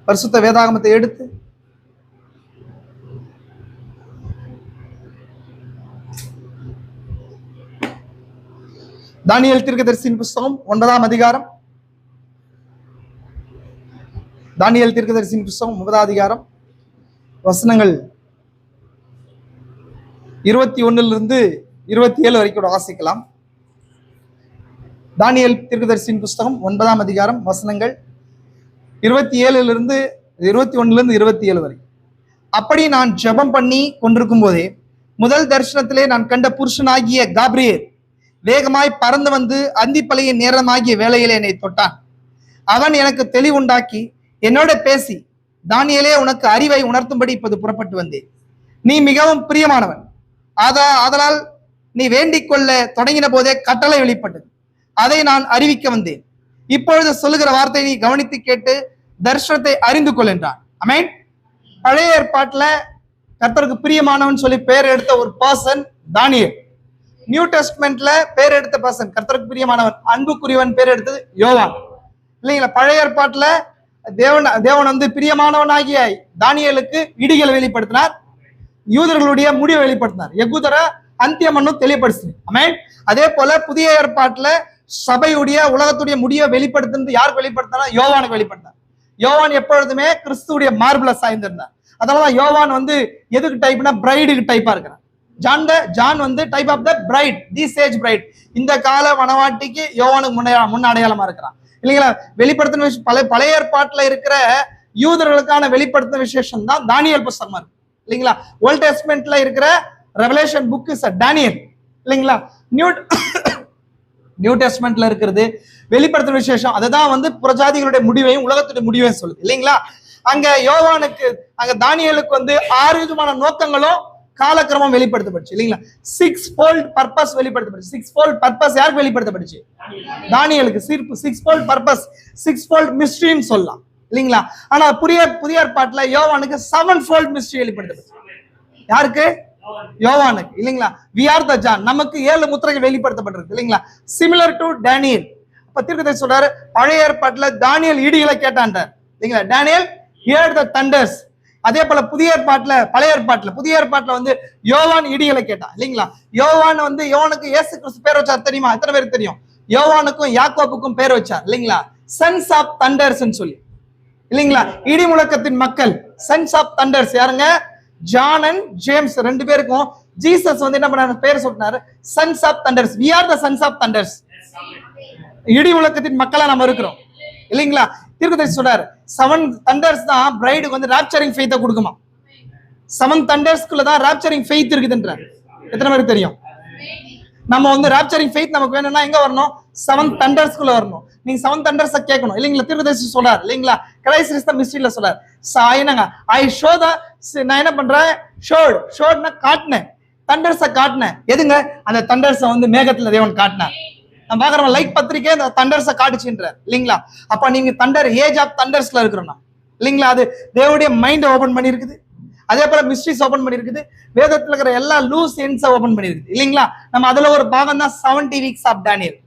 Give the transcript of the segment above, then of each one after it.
பரிசுத்த வேதாகமத்தை எடுத்து தானியேல் தீர்க்கதரிசியின் புஸ்தகம் 9ஆம் அதிகாரம். தானியேல் தீர்க்கதரிசியின் புஸ்தகம் 9ஆம் அதிகாரம் வசனங்கள் 21 27 வரைக்கும் வாசிக்கலாம். தானியேல் தீர்க்கதரிசியின் புஸ்தகம் 9ஆம் அதிகாரம் வசனங்கள் 27 21 வரை. அப்படி நான் ஜெபம் பண்ணி கொண்டிருக்கும் போதே முதல் தரிசனத்திலே நான் கண்ட புருஷனாகிய காபிரியேல் வேகமாய் பறந்து வந்து அந்திப்பலைய நேரமாகிய வேளையிலே என்னை தொட்டான். அவன் எனக்கு தெளிவுண்டாக்கி என்னோட பேசி, தானியேலே, உனக்கு அறிவை உணர்த்தும்படி இப்போது புறப்பட்டு வந்தேன். நீ மிகவும் பிரியமானவன், ஆதலால் நீ வேண்டிக் கொள்ள தொடங்கின போதே கட்டளை வெளிப்பட்டது, அதை நான் அறிவிக்க வந்தேன். இப்பொழுது சொல்லுகிற வார்த்தை நீ கவனித்து கேட்டு தரிசனத்தை அறிந்து கொள் என்றான். ஆமென். பழைய ஏற்பாட்டுல கர்த்தருக்கு பிரியமானவன் சொல்லி பேர் எடுத்த ஒரு பர்சன் தானியேல். நியூ டெஸ்ட்மெண்ட்ல பேர் எடுத்த பர்சன், கர்த்தருக்கு பிரியமானவன், அன்புக்குரியவன், பேர் எடுத்தது யோவான். இல்லைங்களா? பழைய ஏற்பாட்டுல தேவன் வந்து பிரியமானவனாகிய தானியேலுக்கு இடிகளை வெளிப்படுத்தினார், யூதர்களுடைய முடிவை வெளிப்படுத்தினார், எகுதர அந்தியமன்னும் தெளிவுபடுத்தினார். ஆமென். அதே போல புதிய ஏற்பாட்டுல சபையுடைய உலகத்துடைய முடிவை வெளிப்படுத்தினது யாருக்கு வெளிப்படுத்தினா? யோவானுக்கு வெளிப்படுத்தினார். யோவான் எப்பொழுதுமே கிறிஸ்துடைய மார்பிள சாய்ந்திருந்தார். அதனால யோவான் வந்து எதுக்கு டைப்னா பிரைடுக்கு டைப்பா இருக்கிறார். ஜான் வந்து type of the bride, the sage bride. இந்த கால மனவாட்டிக்கு யோவானுக்கு முன் அடையாளமா இருக்கிறான். இல்லைங்களா? வெளிப்படுத்தின பழைய ஏற்பாட்டுல இருக்கிற யூதர்களுக்கான வெளிப்படுத்தின விசேஷம் தான் தானியேல் புஸ்தகமா இருக்கு. இல்லைங்களா? ஓல்ட் டெஸ்ட்மெண்ட்ல இருக்கிற ரெவலேஷன் புக் இஸ் டானியேல். இல்லைங்களா? நியூ டெஸ்ட்மெண்ட்ல இருக்கிறது வெளிப்படுத்தின விசேஷம். அதுதான் வந்து புறஜாதிகளுடைய முடிவையும் உலகத்துடைய முடிவையும் சொல்லுது. இல்லைங்களா? அங்க யோவானுக்கு, அங்க தானியேலுக்கு வந்து 6 விதமான நோக்கங்களும் காலக்கிரமம் வெளிப்படுத்தப்பட்டுச்சு. இல்லைங்களா? 6-fold purpose வெளிப்படுத்தப்பட்டுச்சு. 6-fold பர்பஸ் யாருக்கு வெளிப்படுத்தப்பட்டுச்சு? தானியேலுக்கு. 6-fold பர்பஸ், 6-fold மிஸ்ட்ரின்னு சொல்லலாம். இல்லைங்களா? ஆனா புதிய ஏற்பாட்டுல யோவானுக்கு 7-fold மிஸ்ட்ரி வெளிப்படுத்தப்பட்டுச்சு. யாருக்கு? யோவானுக்கு. இல்லைங்களா? we are the John. நமக்கு 7 முத்திரைகள் வெளிப்படுத்தப்பட்டிருக்கு. இல்லைங்களா? Similar to Daniel. அப்ப தீர்க்கதரிசி சொல்றாரு, பழைய ஏற்பாட்டுல தானியேல் இடிகளை கேட்டான்றார். இல்லைங்களா? Daniel heard the thunders. அதே போல புதிய ஏற்பாட்டுல வந்து யோவான் இடிகளை கேட்டான். இல்லைங்களா? யோவானுக்கு இயேசு கிறிஸ்து பேர் வச்சார் தெரியுமா? எத்தனை பேருக்கு தெரியும்? யோவானுக்கும் யாக்கோபுக்கும் பேர் வச்சார். இல்லைங்களா? சன்ஸ் ஆஃப் தண்டர்ஸ் சொல்லி. இல்லைங்களா? இடி முழக்கத்தின் மக்கள், சன்ஸ் ஆஃப் தண்டர்ஸ் யாருங்க? ஜான் அண்ட் ஜேம்ஸ் 2 பேருக்கும் ஜீசஸ் வந்து என்ன பண்ணாரு? பேர் சொன்னாரு, sons of thunders. we are the sons of thunders. இடி முழக்கத்தின் மக்களா நம்ம இருக்கிறோம். இல்லைங்களா? தீர்க்கதரிசி சொல்றாரு 7 thunders தான் பிரைடுக்கு வந்து ராப்சரிங் ஃபெய்த்தை கொடுக்குமா. 7 thundersக்குள்ள தான் ராப்சரிங் ஃபெய்த் இருக்குதுன்றார். எத்தனை பேருக்கு தெரியும்? நம்ம வந்து ராப்சரிங் ஃபெய்த் நமக்கு வேணும்னா எங்க வரணும்? 7 thundersக்குள்ள வரணும். நீங்க 7 thunders கேட்கணும். இல்லைங்களா? தீர்க்கதரிசி சொல்றாரு. இல்லைங்களா? கிரைஸ்ட் இஸ் தி மிஸ்ட்ரியில சொல்றாரு, என்னங்க ஐ ஷோ த, நான் என்ன பண்றேன்? ஷோட்னா காட்டினேன், thunders காட்டினேன். எதுங்க? அந்த thunders வந்து மேகத்துல தேவன் காட்டினார். நம்ம பாக்குறோம் லைக் பத்திரிக்கை அந்த தண்டர்ஸை காட்டுச்சுன்றார். இல்லைங்களா? அப்ப நீங்க தண்டர், ஏஜ் ஆஃப் தண்டர்ஸ்ல இருக்கிறோம். இல்லைங்களா? அது தேவனுடைய மைண்ட் ஓபன் பண்ணி இருக்குது. அதே போல மிஸ்ட்ரிஸ் ஓபன் பண்ணி இருக்குது. வேதத்துல இருக்கிற எல்லா லூஸ் எண்ட்ஸ் ஓபன் பண்ணி இருக்குது. இல்லைங்களா? நம்ம அதுல ஒரு பாகம் தான் 70 weeks ஆஃப் டேனியல்.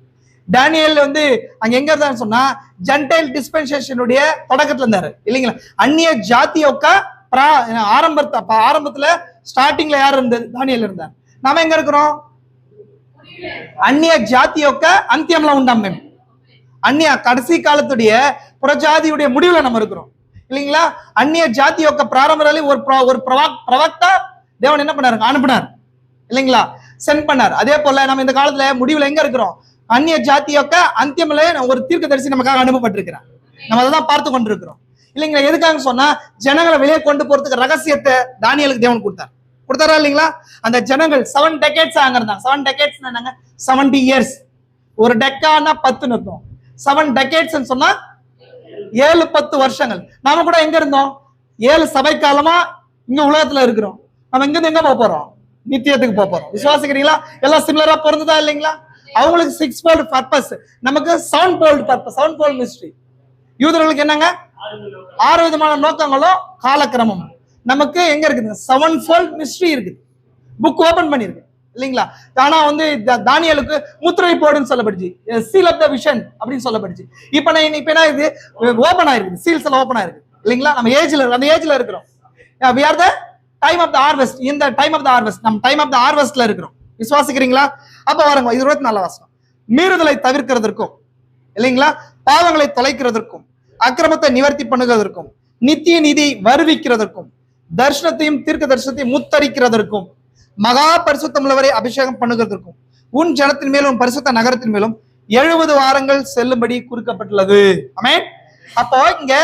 டேனியல் வந்து அங்க எங்க இருந்தாருன்னு சொன்னா ஜென்டைல் டிஸ்பென்சேஷனுடைய தொடக்கத்துல இருந்தாரு. இல்லைங்களா? அந்நிய ஜாதியோக்க ஆரம்பத்துல ஸ்டார்டிங்ல யார் இருந்தது? தானியேல் இருந்தார். நாம எங்க இருக்கிறோம்? அந்நிய ஜாதியோக்க அந்தியம்ல உண்டாம். அந்நிய கடைசி காலத்துடைய புறஜாதியுடைய முடிவுல நம்ம இருக்கிறோம். இல்லைங்களா? அந்நிய ஜாதியோக்க பிராரம்பரில் ஒரு பிரவக்தா தேவன் என்ன பண்ணாரு? அனுப்பினார். இல்லைங்களா? சென்ட் பண்ணார். அதே போல நம்ம இந்த காலத்துல முடிவுல எங்க இருக்கிறோம்? அந்நிய ஜாதியோக்க அந்தியம்ல ஒரு தீர்க்கதரிசி நமக்காக அனுப்பப்பட்டிருக்கிறார். நம்ம அதை தான் பார்த்து கொண்டிருக்கிறோம். இல்லைங்களா? எதுக்காக சொன்னா ஜனங்களை வெளியே கொண்டு போறதுக்கு ரகசியத்தை தானியேலுக்கு தேவன் கொடுத்தாரா? இல்லைங்களா? அந்த ஜனங்கள் 7 decades அங்க இருந்தாங்க. 7 decades என்னங்க? 70 years. ஒரு டெக்கானா 10 அர்த்தம். 7 decades சொன்னா 7-10 வருஷங்கள். நாம கூட எங்க இருந்தோம்? 7 சபை காலமா இங்க உலகத்துல இருக்கிறோம். நம்ம இங்க இருந்து எங்க போக போறோம்? நித்தியத்துக்கு போக போறோம். விசுவாசிக்கிறீங்களா? எல்லாம் சிமிலரா பொருந்ததா? இல்லைங்களா? அவங்களுக்கு 6-fold பர்பஸ், நமக்கு 7-fold பர்பஸ், 7-fold மிஸ்ட்ரி. யூதர்களுக்கு என்னங்க? 6 விதமான நோக்கங்களும் காலக்கிரமம். நமக்கு எங்க இருக்குது? 7-fold மிஸ்ட்ரி இருக்குது. புக் ஓபன் பண்ணிருக்கு. இல்லைங்களா? ஆனா வந்து தானியேலுக்கு முத்திரை போடுன்னு சொல்லப்படுச்சு, சீல் ஆஃப் த விஷன் அப்படின்னு சொல்லப்படுச்சு. இப்ப என்ன இது ஓபன் ஆயிருக்கு, சீல்ஸ் எல்லாம் ஓபன் ஆயிருக்கு. இல்லைங்களா? நம்ம அந்த ஏஜ்ல இருக்கிறோம். we are the time of the harvest. இந்த டைம் ஆஃப் த ஹார்வெஸ்ட், நம்ம டைம் ஆஃப் த ஹார்வெஸ்ட்ல இருக்கிறோம். விசுவாசிக்கிறீங்களா? அப்ப வரங்க 24 வாசனம். மீறுதலை தவிர்க்கிறதற்கும் இல்லைங்களா, பாவங்களை தொலைக்கிறதற்கும், அக்கிரமத்தை நிவர்த்தி பண்ணுகிறதற்கும், நித்திய நீதி வருவிக்கிறதற்கும், தர்ஷனத்தையும் தீர்க்க தரிசனத்தையும் முத்தரிக்கிறதற்கும், மகா பரிசுத்தம் உள்ளவரை அபிஷேகம் பண்ணுகிறதற்கும், உன் ஜனத்தின் மேலும் பரிசுத்த நகரத்தின் மேலும் 70 வாரங்கள் செல்லும்படி குறிக்கப்பட்டுள்ளது. ஆமென். அப்போ இங்க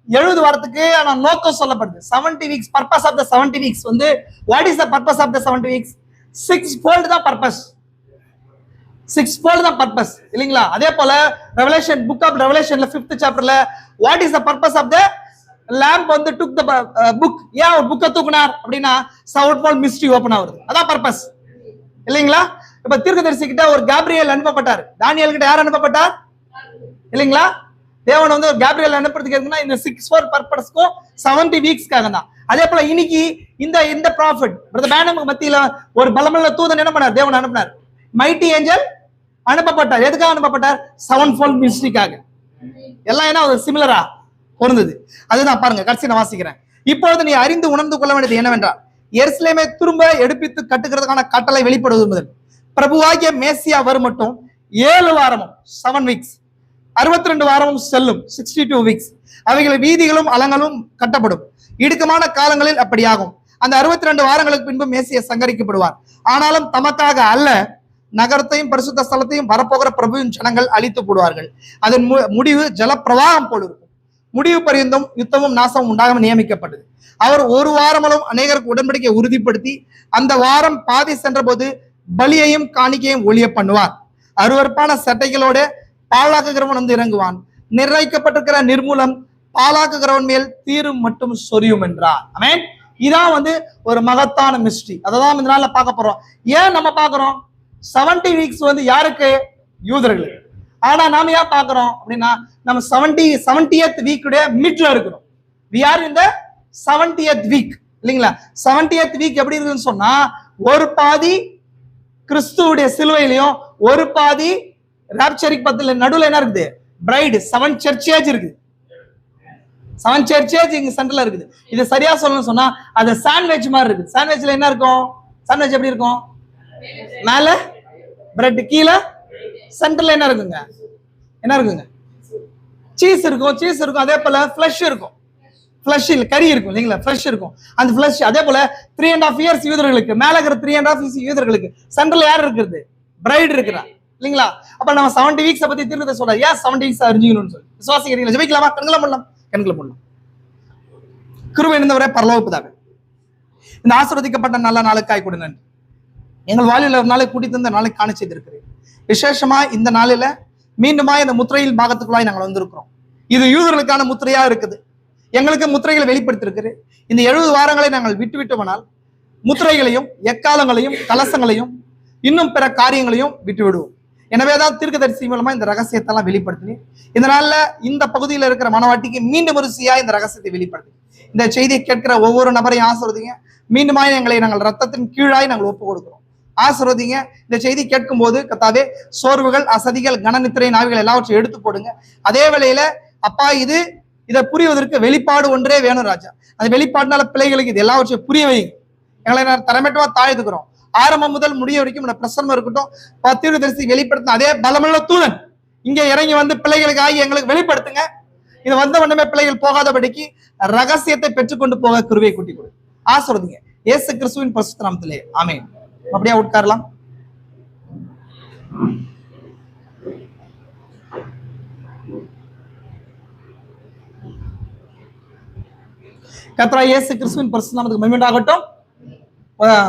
70 வாரத்துக்கு நோக்கம் சொல்லப்படுது. 70 weeks, purpose of the 70 weeks வந்து what is the purpose of the 70 weeks? 6-fold தான் பர்பஸ். 6-fold தான் பர்பஸ் இல்லைங்களா? அதே போல ரெவலேஷன், புக் ஆஃப் ரெவலேஷன்ல 5th சாப்டர்ல what is the purpose of the lamp வந்து took the book. ஏன் ஒரு புக்கை தூக்குனார் அப்படின்னா 7-fold mystery ஓபன் ஆகுது. அதான் பர்பஸ் இல்லைங்களா? இப்ப தீர்க்கதரிசி கிட்ட ஒரு கேப்ரியல் அனுப்பப்பட்டார். தானியேல் கிட்ட யார் அனுப்பப்பட்டார் இல்லைங்களா? தேவன் வந்து ஒரு கேப்ரியல் அனுப்புறதுக்கு எதுக்குன்னா இந்த 6-fold பர்பஸ்க்கும் 70 வீக்ஸ்க்காக தான். அதே போல இன்னைக்கு இந்த ப்ராஃபிட் பிரதர் பேனமுக்கு மத்தியில ஒரு பலமுள்ள தூதன் என்ன பண்ணார்? தேவன் அனுப்பினார். மைட்டி ஏஞ்சல் அனுப்பப்பட்டார். எதுக்காக அனுப்பப்பட்டார்? 7-fold மினிஸ்ட்ரிக்காக. எல்லாம் என்ன ஒரு சிமிலரா பொருந்தது. அதுதான் பாருங்க, கடைசி நான் வாசிக்கிறேன். இப்பொழுது நீ அறிந்து உணர்ந்து கொள்ள வேண்டியது என்னவென்றால், எருசலேமை திரும்ப எடுப்பித்து கட்டுகிறதுக்கான கட்டளை வெளிப்படுவது முதல் பிரபுவாகிய மேசியா வரும் மட்டும் 7 வாரமும் 7 வீக்ஸ் 62 வாரமும் செல்லும் 62 வீக்ஸ். அவைகளை வீதிகளும் அலங்களும் கட்டப்படும். இடுக்கமான காலங்களில் அப்படியாகும். அந்த 62 வாரங்களுக்கு பின்பு மேசியா சங்கரிக்கப்படுவார். ஆனாலும் தமக்காக அல்ல, நகரத்தையும் பரிசுத்த ஸ்தலத்தையும் வரப்போகிற பிரபுவின் ஜனங்கள் அழித்து போடுவார்கள். அதன் முடிவு ஜலப்பிரவாகம் போல் இருக்கும். முடிவு பரியந்தம் யுத்தமும் நாசமும் உண்டாக நியமிக்கப்பட்டது. அவர் ஒரு வாரமும் அநேகருக்கு உடன்படிக்கை உறுதிப்படுத்தி அந்த வாரம் பாதி சென்ற போது பலியையும் காணிக்கையும் ஒளிய பண்ணுவார். அருவருப்பான சட்டைகளோட பாழாக்குகிறவன் வந்து இறங்குவான். நிர்ணயிக்கப்பட்டிருக்கிற நிர்மூலம் பாழாக்குகிறவன் மேல் தீரும் மட்டும் சொரியும் என்றார். ஆமென். இதான் வந்து ஒரு மகத்தான மிஸ்ட்ரி. அததான் இந்த நாள்ல பார்க்க போறோம். ஏன் நம்ம பார்க்கிறோம்? 70 வீக்ஸ் வந்து யாருக்கு? யூதர்களுக்கு. ஆனா நாம ஏன் பார்க்கிறோம் அப்படின்னா, நம்ம 70th வீக்குடைய மிட்ல இருக்கிறோம். we are in the 70th week இல்லைங்களா? 70th வீக் எப்படி இருக்குன்னு சொன்னா, ஒரு பாதி கிறிஸ்துவுடைய சிலுவையிலையும் ஒரு பாதி ராப்சரிக் பத்துல நடுவுல என்ன இருக்குது? பிரைடு 7 சர்ச்சேஜ் இருக்குது. 7 சர்ச்சேஜ் இங்க சென்டர்ல இருக்குது. இது சரியா சொல்லணும்னு சொன்னா அது சாண்ட்விச் மாதிரி இருக்கு. சாண்ட்விச்ல என்ன இருக்கும்? சாண்ட்விச் எப்படி இருக்கும்? மேல பிரெட், கீழே சென்டர்ல என்ன இருக்குங்க? என்ன இருக்குங்க? சீஸ் இருக்கும். சீஸ் இருக்கும். அதே போல ஃபிளஷ் இருக்கும். ஃபிளஷ் இல்ல, கறி இருக்கும் இல்லைங்களா? ஃபிளஷ் இருக்கும். அந்த ஃபிளஷ் அதே போல 3.5 years யூதர்களுக்கு, மேல இருக்கிற 3.5 years யூதர்களுக்கு சென்டர்ல யார் இருக்கிறது? பிரைட் இருக்கிறா இல்லைங்களா? அப்ப நம்ம 70 வீக்ஸ் பத்தி தீர்க்கத்தை சொல்ற. ஏன் 70 வீக்ஸ் அறிஞ்சிக்கணும்னு சொல்லி விசுவாசிக்கிறீங்களா? ஜெபிக்கலாமா? கண்களை மூடலாம். கிருபை இருந்தவரே பரலோக பிதாவே, இந்த ஆசீர்வதிக்கப்பட்ட நல்ல நாளுக்காய் கூட நன்றி. எங்கள் வாழ்வில் ஒரு நாளை கூட்டி தந்த நாளை காண செய்திருக்கிறேன். விசேஷமா இந்த நாளில மீண்டுமா இந்த முத்திரையில் பாகத்துக்குள்ளாய் நாங்கள் வந்திருக்கிறோம். இது யூதர்களுக்கான முத்திரையா இருக்குது. எங்களுக்கு முத்திரைகளை வெளிப்படுத்திருக்கிறது. இந்த 70 வாரங்களை நாங்கள் விட்டுவிட்டோம்னால் முத்திரைகளையும் எக்காலங்களையும் கலசங்களையும் இன்னும் பிற காரியங்களையும் விட்டு விடுவோம். எனவேதான் தீர்க்கதரிசி மூலமா இந்த ரகசியத்தை எல்லாம் வெளிப்படுத்தினேன். இந்த நாள்ல இந்த பகுதியில் இருக்கிற மனவாட்டிக்கு மீண்டும் வரிசையா இந்த ரகசியத்தை வெளிப்படுத்தி இந்த செய்தியை கேட்கிற ஒவ்வொரு நபரையும் ஆசீர்வதிங்க. மீண்டுமாய் எங்களை நாங்கள் ரத்தத்தின் கீழாய் நாங்கள் ஒப்பு கொடுக்கிறோம். ஆசீர்வதிங்க. இந்த செய்தி கேட்கும் போது கர்த்தாவே, சோர்வுகள், அசதிகள், கனநித்திரை நாவிகள் எல்லாவற்றையும் எடுத்து போடுங்க. அதே வேளையில அப்பா, இதை புரிவதற்கு வெளிப்பாடு ஒன்றே வேணும் ராஜா. அந்த வெளிப்பாடுனால பிள்ளைகளுக்கு இது எல்லாவற்றையும் புரிய வைங்க. எங்களை நான் தரமேட்டமா தாழ்த்துக்கிறோம். ஆரம்பம் முதல் முடிய வரைக்கும் பிரசன்னம் இருக்கட்டும். தீர்க்கதரிசி வெளிப்படுத்தின அதே பலமுள்ள தூதன் இங்க இறங்கி வந்து பிள்ளைகளுக்கு ஆகி எங்களுக்கு வெளிப்படுத்துங்க. இது வந்த உடனே பிள்ளைகள் போகாதபடிக்கு ரகசியத்தை பெற்றுக்கொண்டு போக கிருபையை கூட்டி கொடு. ஆசீர்வதிங்க. இயேசு கிறிஸ்துவின் பரிசுத்த நாமத்திலே ஆமென். அப்படியே உட்காரலாம். கர்த்தராகிய இயேசு கிறிஸ்துவின் பரிசுத்த நாமத்துக்கு மகிமை உண்டாகட்டும்.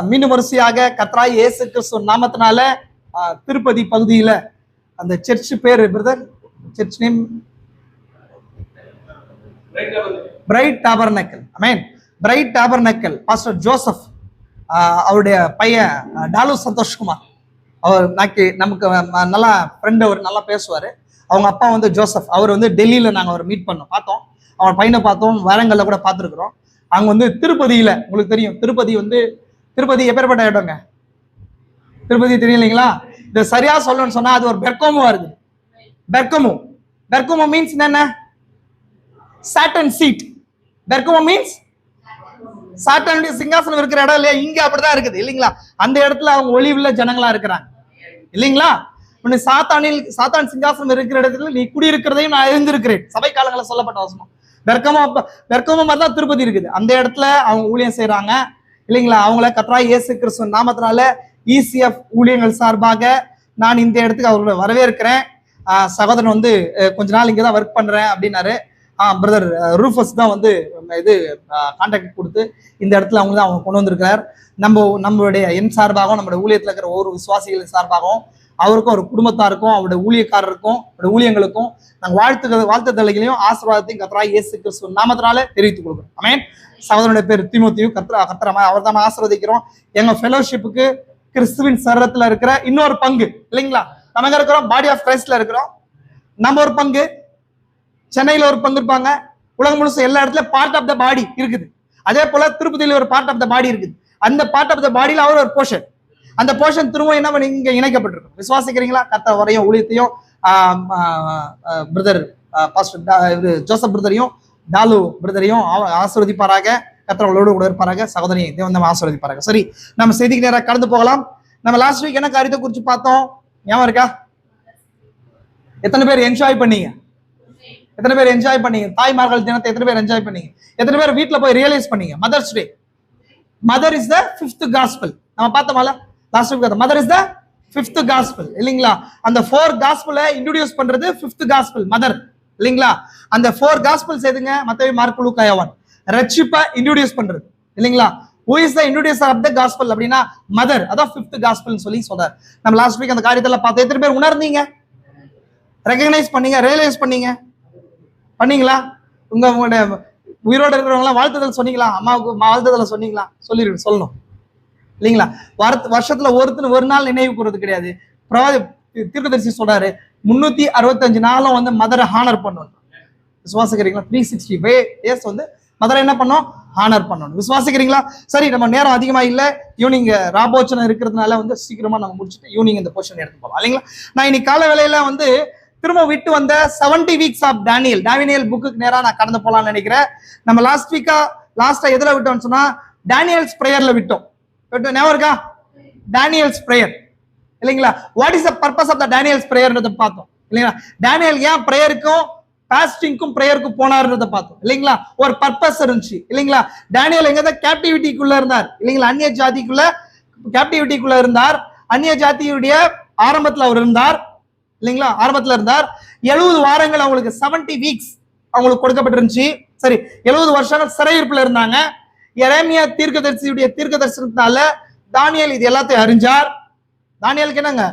மீண்டும் வரிசையாக கர்த்தராகிய இயேசு கிறிஸ்து நாமத்தினால திருப்பதி பகுதியில அந்த சர்ச் பேர் பிரதர், சர்ச் நேம் பிரைட் டாபர்னக்கல். ஆமென். பிரைட் டாபர்னக்கல் பாஸ்டர் ஜோசப், அவருடைய பையன் டாலு சந்தோஷ்குமார், அவர் நமக்கு நல்லா ஃப்ரெண்ட், அவர் நல்லா பேசுவார். அவங்க அப்பா வந்து ஜோசப், அவர் வந்து டெல்லியில் நாங்கள் அவர் மீட் பண்ணோம், பார்த்தோம். அவன் பையனை பார்த்தோம், வரங்கள்ல கூட பார்த்துருக்குறோம். அங்கே வந்து திருப்பதியில், உங்களுக்கு தெரியும் திருப்பதி எப்பேற்பட்ட இடங்க? திருப்பதி தெரியும் இல்லைங்களா? இது சரியா சொல்லணும்னு சொன்னா அது ஒரு பெர்கோமோ இருக்கு. பெர்கோமோ மீன்ஸ் என்ன? சாட்டன் சீட் பெர்கமோ மீன்ஸ் சாத்தானுடைய சிங்காசனம் இருக்கிற இடம் இல்லையா? இங்க அப்படிதான் இருக்குது இல்லைங்களா? அந்த இடத்துல அவங்க ஒளிவுள்ள ஜனங்களா இருக்கிறாங்க இல்லைங்களா? சாத்தான் சிங்காசனம் இருக்கிற இடத்துல நீ குடியிருக்கிறதையும் நான் அறிந்திருக்கிறேன். சபை காலங்களை சொல்லப்பட்ட வசனம். பெர்கமோ மாதிரி தான் திருப்பதி இருக்குது. அந்த இடத்துல அவங்க ஊழியம் செய்யறாங்க இல்லைங்களா? அவங்கள கர்த்தராகிய இயேசு கிறிஸ்து நாமத்தினால ECF ஊழியங்கள் சார்பாக நான் இந்த இடத்துக்கு அவர்களை வரவேற்கிறேன். சகோதரன் வந்து கொஞ்ச நாள் இங்கதான் ஒர்க் பண்றேன் அப்படின்னாரு. பிரதர் ரூஃபஸ் தான் வந்து இது கான்டாக்ட் கொடுத்து இந்த இடத்துல அவங்க தான் அவங்க கொண்டு வந்திருக்கிறார். நம்மளுடைய என் சார்பாகவும் நம்மளுடைய ஊழியத்தில் இருக்கிற ஒவ்வொரு விசுவாசிகளின் சார்பாகவும் அவருக்கும் ஒரு குடும்பத்தாருக்கும் அவருடைய ஊழியக்காரருக்கும் அவருடைய ஊழியங்களுக்கும் நாங்கள் வாழ்த்துதலைகளையும் ஆசீர்வாதத்தையும் கர்த்தராகிய இயேசு கிறிஸ்து நாமத்தினால தெரிவித்துக் கொள்கிறோம். ஆமென். சகோதரனுடைய பேர் தீமோத்தேயு. கர்த்தரமா அவர் தான் ஆசீர்வதிக்கிறோம். எங்க ஃபெலோஷிப்புக்கு கிறிஸ்துவின் சரீரத்துல இருக்கிற இன்னொரு பங்கு இல்லைங்களா? நமக்கு இருக்கிறோம் பாடி ஆஃப் கிரைஸ்ட்ல இருக்கிறோம். நம்ம ஒரு பங்கு, சென்னையில ஒரு பங்கு இருப்பாங்க, உலகம் முழுசு எல்லா இடத்துல பார்ட் ஆஃப் த பாடி இருக்குது. அதே போல திருப்பதியில ஒரு பார்ட் ஆஃப் த பாடி இருக்குது. அந்த பார்ட் ஆஃப் த பாடியில அவர் ஒரு போர்ஷன். அந்த போர்ஷன் திரும்ப என்ன பண்ணி இங்க இணைக்கப்பட்டிருக்கும். விசுவாசிக்கிறீங்களா? கர்த்தர் வரையும் ஊழியத்தையும் பிரதர் பாஸ்டர் ஜோசப் பிரதரையும் டாலு பிரதரையும் ஆசீர்வதிப்பாராக. கர்த்தர் அவளோடு கூட இருப்பாராக. சகோதரி தேவன் நம்ம ஆசீர்வதிப்பாராக. சரி, நம்ம செய்திக்கு நேராக கடந்து போகலாம். நம்ம லாஸ்ட் வீக் என்ன காரியத்தை குறித்து பார்த்தோம்? ஞாபகம் இருக்கா? எத்தனை பேர் என்ஜாய் பண்ணீங்க? எத்தனை பேர் என்ஜாய் பண்ணீங்க? தாய்மார்கள் தினத்தை எத்தனை பேர் என்ஜாய் பண்ணீங்க? எத்தனை பேர் வீட்டுல போய் ரியலைஸ் பண்ணீங்க? Mother's Day. Mother is the 5th gospel. நம்ம பார்த்தோம்ல last week. Mother is the 5th gospel இல்லைங்களா? அந்த 4 gospel இன்ட்ரோடியூஸ் பண்றது 5th gospel மதர் இல்லைங்களா? அந்த 4 gospels எதுங்க? மத்தேயு, மார்க்கு, லூக்கா, யோவான். ரட்சிப்பை இன்ட்ரோடியூஸ் பண்றது இல்லைங்களா? who is the introducer of the gospel அப்படின்னா மதர். அதான் 5th gospel சொல்லி சொல்றாரு. நம்ம லாஸ்ட் வீக் அந்த காரியத்துல பார்த்தோம். எத்தனை பேர் உணர்ந்தீங்க? ரெகக்னைஸ் பண்ணீங்க? ரியலைஸ் பண்ணீங்களா? உங்களுடைய உயிரோடு இருக்கிறவங்க வாழ்த்துதல் சொன்னீங்களா? அம்மாவுக்கு வாழ்த்துதல் சொன்னீங்களா? சொல்லணும் இல்லைங்களா? வருஷத்துல ஒரு நாள் நினைவு கூறது கிடையாது. தீர்க்கதரிசி சொல்றாரு 365 நாளும் வந்து மதரை ஹானர் பண்ணணும். விசுவாசிக்கிறீங்களா? 365 days வந்து மதரை என்ன பண்ணோம்? ஹானர் பண்ணணும். விசுவாசிக்கிறீங்களா? சரி, நம்ம நேரம் அதிகமா இல்ல. ஈவினிங் ராபோச்சனம் இருக்கிறதுனால வந்து சீக்கிரமா நம்ம முடிச்சுட்டு ஈவினிங் இந்த போர்ஷன் எடுத்து போகலாம் இல்லைங்களா? நான் இன்னைக்கு கால வேளையில வந்து திரும்ப விட்டு வந்த 70 weeks ஆஃப் டேனியல் புக்குக்கு நேரா நான் கடந்து போலாம்னு நினைக்கிறேன். நம்ம லாஸ்டா எதுல விட்டோம்னு சொன்னா டேனியல்ஸ் பிரேயர்ல விட்டோம். ஞாபகம் இருக்கா? டேனியல்ஸ் பிரேயர் இல்லைங்களா? What is the purpose of the Daniel's பிரேயர்ன்றத பார்த்தோம் இல்லைங்களா? டேனியல் ஏன் பிரேயருக்கும் பாஸ்டிங்க்கும் பிரேயருக்கும் போனார்ன்றத பார்த்தோம் இல்லைங்களா? ஒரு பர்பஸ் இருந்துச்சு இல்லைங்களா? டேனியல் எங்க கேப்டிவிட்டிக்குள்ள இருந்தார் இல்லைங்களா? அந்நிய ஜாதிக்குள்ள கேப்டிவிட்டிக்குள்ள இருந்தார். அந்நிய ஜாதியுடைய ஆரம்பத்துல அவர் இருந்தார் இல்லைங்களா? ஆரம்பத்துல இருந்தார். 70 வாரங்கள் அவங்களுக்கு 70 weeks அவங்களுக்கு கொடுக்கப்பட்டிருந்துச்சு. சரி, 70 வருஷங்கள் சிறையிருப்புல இருந்தாங்க. எரேமியா தீர்க்கதரிசியுடைய தீர்க்க தரிசனத்தினால தானியேல் இது எல்லாத்தையும் அறிஞ்சார். தானியேலுக்கு என்னங்க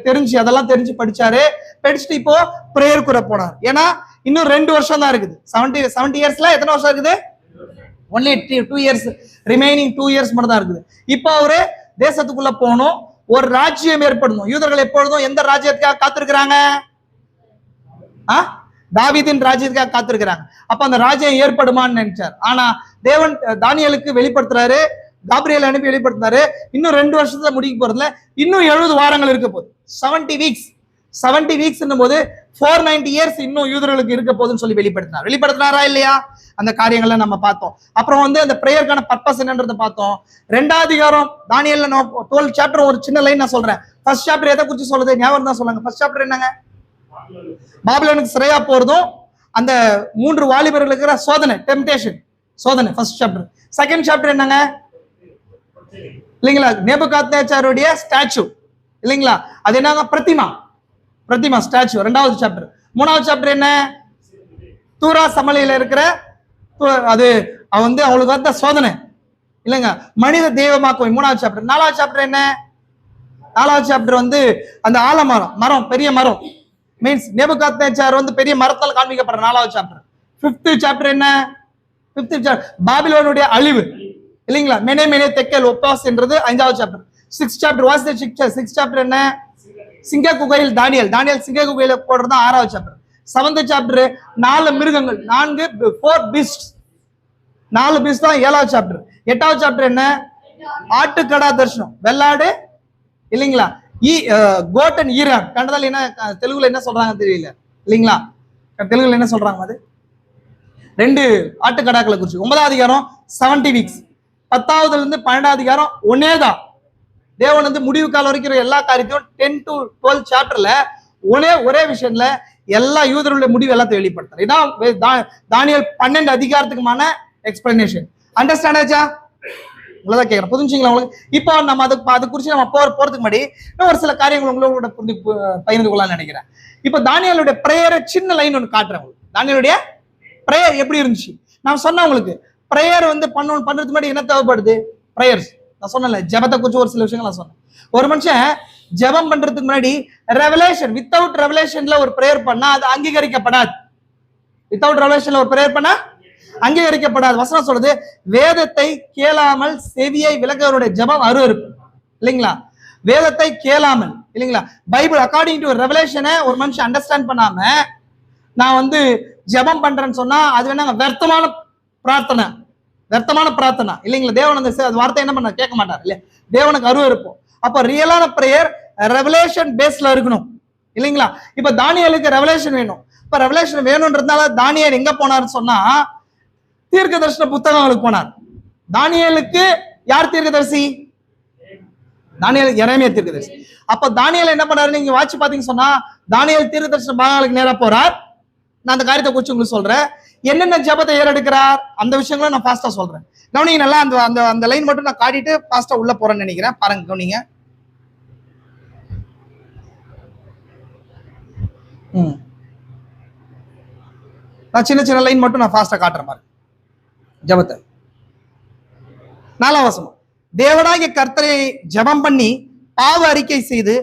தெரிஞ்சு அதெல்லாம் தெரிஞ்சு படிச்சாரு. படிச்சுட்டு இப்போ பிரேயர் கூட போனார். ஏன்னா இன்னும் 2 வருஷம் தான் இருக்குது. 70 yearsல எத்தனை வருஷம் இருக்குது? ஒன்லி 2 years ரிமைனிங் 2 years மட்டும் தான் இருக்குது. இப்போ அவரு தேசத்துக்குள்ள போகணும், ஒரு ராஜ்யம் ஏற்படணும். யூதர்கள் எப்பொழுதும் எந்த ராஜ்யத்துக்காக காத்திருக்கிறாங்க? தாவீதின் ராஜ்யத்துக்காக காத்திருக்கிறாங்க. அப்ப அந்த ராஜ்யம் ஏற்படுமான்னு நினைச்சார். ஆனா தேவன் தானியேலுக்கு வெளிப்படுத்துறாரு, காபிரியேல் அனுப்பி வெளிப்படுத்தினாரு. இன்னும் 2 வருஷத்துல முடிக்க போறதுல இன்னும் 70 வாரங்கள் இருக்க போகுது. 70 weeks போது 490 years இன்னும் யூதர்களுக்கு இருக்க போகுதுன்னு சொல்லி வெளிப்படுத்தினாரா இல்லையா? அந்த காரியங்களை நம்ம பார்த்தோம். அப்புறம் வந்து அந்த பிரேயருக்கான பர்பஸ் என்னன்றதை பார்த்தோம். 2ஆம் அதிகாரம் தானியேல்ல 12 சாப்டர் ஒரு சின்ன லைன் நான் சொல்றேன். ஃபர்ஸ்ட் சாப்டர் எதை குறித்து சொல்லுது? ஞாபகம் தான் சொல்லுங்க. ஃபர்ஸ்ட் சாப்டர் என்னங்க? பாபிலோனுக்கு சிறையா போறதும் அந்த 3 வாலிபர்களுக்கு இருக்கிற சோதனை, டெம்டேஷன், சோதனை ஃபர்ஸ்ட் சாப்டர். செகண்ட் சாப்டர் என்னங்க? இல்லைங்களா? நேபுகாத்நேச்சாருடைய ஸ்டாச்சு இல்லைங்களா? அது என்னங்க? பிரதிமா ஸ்டாச்சு 2வது சாப்டர். 3வது சாப்டர் என்ன? தூரா சமலையில இருக்கிற அது வந்து அவங்களுக்கு வந்த சோதனை இல்லைங்க, மனித தெய்வமாக்குவை 3வது சாப்டர். 4வது சாப்டர் என்ன? 4வது சாப்டர் வந்து அந்த ஆலமரம், பெரிய மரம் மீன்ஸ் நேபுகாத்நேச்சார் வந்து பெரிய மரத்தால் காண்பிக்கப்படுற 4வது சாப்டர். 5th சாப்டர் என்ன? 5th சாப்டர் பாபிலோனுடைய அழிவு இல்லைங்களா? மெனே தெக்கேல் ஒப்பாஸ் என்றது 5வது chapter. 6th chapter was the 6th chapter என்ன? சிங்க குகையில் தானியேல் சிங்க குகையில போடுறது 6வது சாப்டர். 7th சாப்டர் 4 மிருகங்கள், 4 பீஸ்ட், 4 பீஸ்ட் தான் 7வது சாப்டர். 8வது சாப்டர் என்ன? ஆட்டுக்கடா தரிசனம், வெள்ளாடு இல்லைங்களா? கோட் அண்ட் ஈரான் கண்டதால் என்ன தெலுங்குல என்ன சொல்றாங்க தெரியல இல்லைங்களா? தெலுங்குல என்ன சொல்றாங்க? அது 2 ஆட்டுக்கடாக்களை குறிச்சு. 9ஆம் அதிகாரம் 70 வீக்ஸ். 10ஆவதுல இருந்து 12ஆம் அதிகாரம் ஒன்னேதான். தேவன் வந்து முடிவு காலம் வரைக்கும் எல்லா காரியத்தையும் 10 to 12 சாப்டர்ல ஒரே விஷயத்துல எல்லா யூதர்களுடைய முடிவு எல்லாத்தையும் வெளிப்படுத்துறாரு. இதான் தானியேல் 12 அதிகாரத்துக்குமான எக்ஸ்பிளனேஷன். அண்டர்ஸ்டாண்ட் ஆச்சா? உங்களதான் கேட்கறேன், புரிஞ்சுங்களா உங்களுக்கு? இப்போ நம்ம அது குறிச்சு நம்ம போறதுக்கு முன்னாடி இன்னும் ஒரு சில காரியங்கள் உங்களோட பகிர்ந்து கொள்ளலாம்னு நினைக்கிறேன். இப்போ தானியேலுடைய பிரேயரை சின்ன லைன் ஒன்று காட்டுறேன் உங்களுக்கு. தானியேலுடைய பிரேயர் எப்படி இருந்துச்சு நான் சொன்னேன் உங்களுக்கு. பிரேயர் வந்து பண்றதுக்கு முன்னாடி என்ன தேவைப்படுது? பிரேயர்ஸ். நான் சொன்னேன்ல, ஜெபத்தை குறிச்சு ஒரு சில விஷயங்கள் நான் சொன்னேன். ஒரு மனுஷன் ஜெபம் பண்றதுக்கு முன்னாடி ரெவலேஷன், வித்தவுட் ரெவலேஷன்ல ஒரு பிரேயர் பண்ணா அது அங்கீகரிக்கப்படாது. வித்தவுட் ரெவலேஷன்ல ஒரு பிரேயர் பண்ணா அங்கீகரிக்கப்படாது. வசனம் சொல்றது, வேதத்தை கேளாமல் செவியை விலகுவருடைய ஜெபம் அருவருப்பு. இல்லைங்களா? வேதத்தை கேளாமல், இல்லைங்களா? பைபிள் அக்கார்டிங் டு ரெவலேஷனை ஒரு மனுஷன் அண்டர்ஸ்டாண்ட் பண்ணாம நான் வந்து ஜெபம் பண்றேன்னு சொன்னா அது வேணாங்க வியர்த்தமான பிரார்த்தனை, இல்லைங்களா? தேவன் அந்த வார்த்தை என்ன பண்ண கேட்க மாட்டார் இல்லையா? தேவனுக்கு அருவருப்போம். அப்ப ரியலான பிரேயர் ரெவலேஷன் பேஸ்ல இருக்கணும், இல்லைங்களா? இப்ப தானியேலுக்கு ரெவலேஷன் வேணும். இப்ப ரெவலேஷன் வேணும்ன்றதுனால தானியேல் எங்க போனாருன்னு சொன்னா தீர்க்க தரிசன புத்தகங்களுக்கு போனார். தானியேலுக்கு யார் தீர்க்கதரிசி? தானியேல் எரேமியா தீர்க்கதரிசி. அப்ப தானியேல் என்ன பண்ணாரு நீங்க வாட்சி பாத்தீங்கன்னு சொன்னா தானியேல் தீர்க்க தரிசன பாகங்களுக்கு நேரா போறார். நான் அந்த காரியத்தை குறிச்சு உங்களுக்கு சொல்றேன். என்னென்ன ஜெபத்தை ஏறெடுக்கிறார் அந்த விஷயங்களும் நான் ஃபாஸ்டா சொல்றேன். கவனிங்க நல்லா, அந்த லைன் மட்டும் நான் காட்டிட்டு ஃபாஸ்டா உள்ள போறேன்னு நினைக்கிறேன். பாருங்க, கவனிங்க. நான் சின்ன லைன் மட்டும் நான் ஃபாஸ்டா காட்டுற மாதிரி ஜெபத்தை. 4ஆம் வசனம், தேவனாகிய கர்த்தரை ஜெபம் பண்ணி பாவ அறிக்கை செய்து,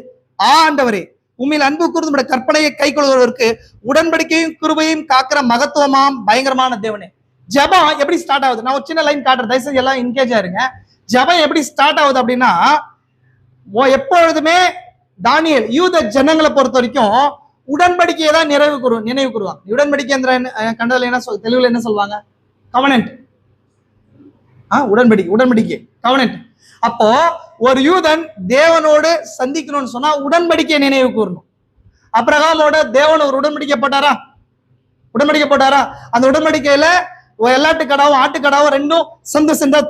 ஆண்டவரே உம்மில் அன்பு கூர்ந்து உம்முடைய கற்பனையை கை கொள்வதற்கு உடன்படிக்கையும் கிருபையும் காக்கிற மகத்துவமாம் பயங்கரமான தேவனே. ஜெபம் எப்படி ஸ்டார்ட் ஆகுது? நான் ஒரு சின்ன லைன் காட்டுறேன், தயவுசெய்து எல்லாம் என்கேஜா இருங்க. ஜெபம் எப்படி ஸ்டார்ட் ஆகுது அப்படின்னா, எப்பொழுதுமே தானியேல் யூத ஜனங்களை பொறுத்த வரைக்கும் உடன்படிக்கையை தான் நினைவு கூறுவாங்க. உடன்படிக்கை என்ற கண்டதுல என்ன தெலுங்குல என்ன சொல்லுவாங்க? கவனன்ட். உடன்படிக்கை கவனன்ட். அப்போ ஒரு யூதன் தேவனோடு சந்திக்கணும்னு சொன்னா உடன்படிக்கையை நினைவு கூறணும். அப்ரகாமோட தேவன் ஒரு உடன்படிக்கை போட்டாரா? அந்த உடன்படிக்கையில எல்லாட்டுக்கடாவும் ஆட்டுக்கடாவும் ரெண்டும் செந்தா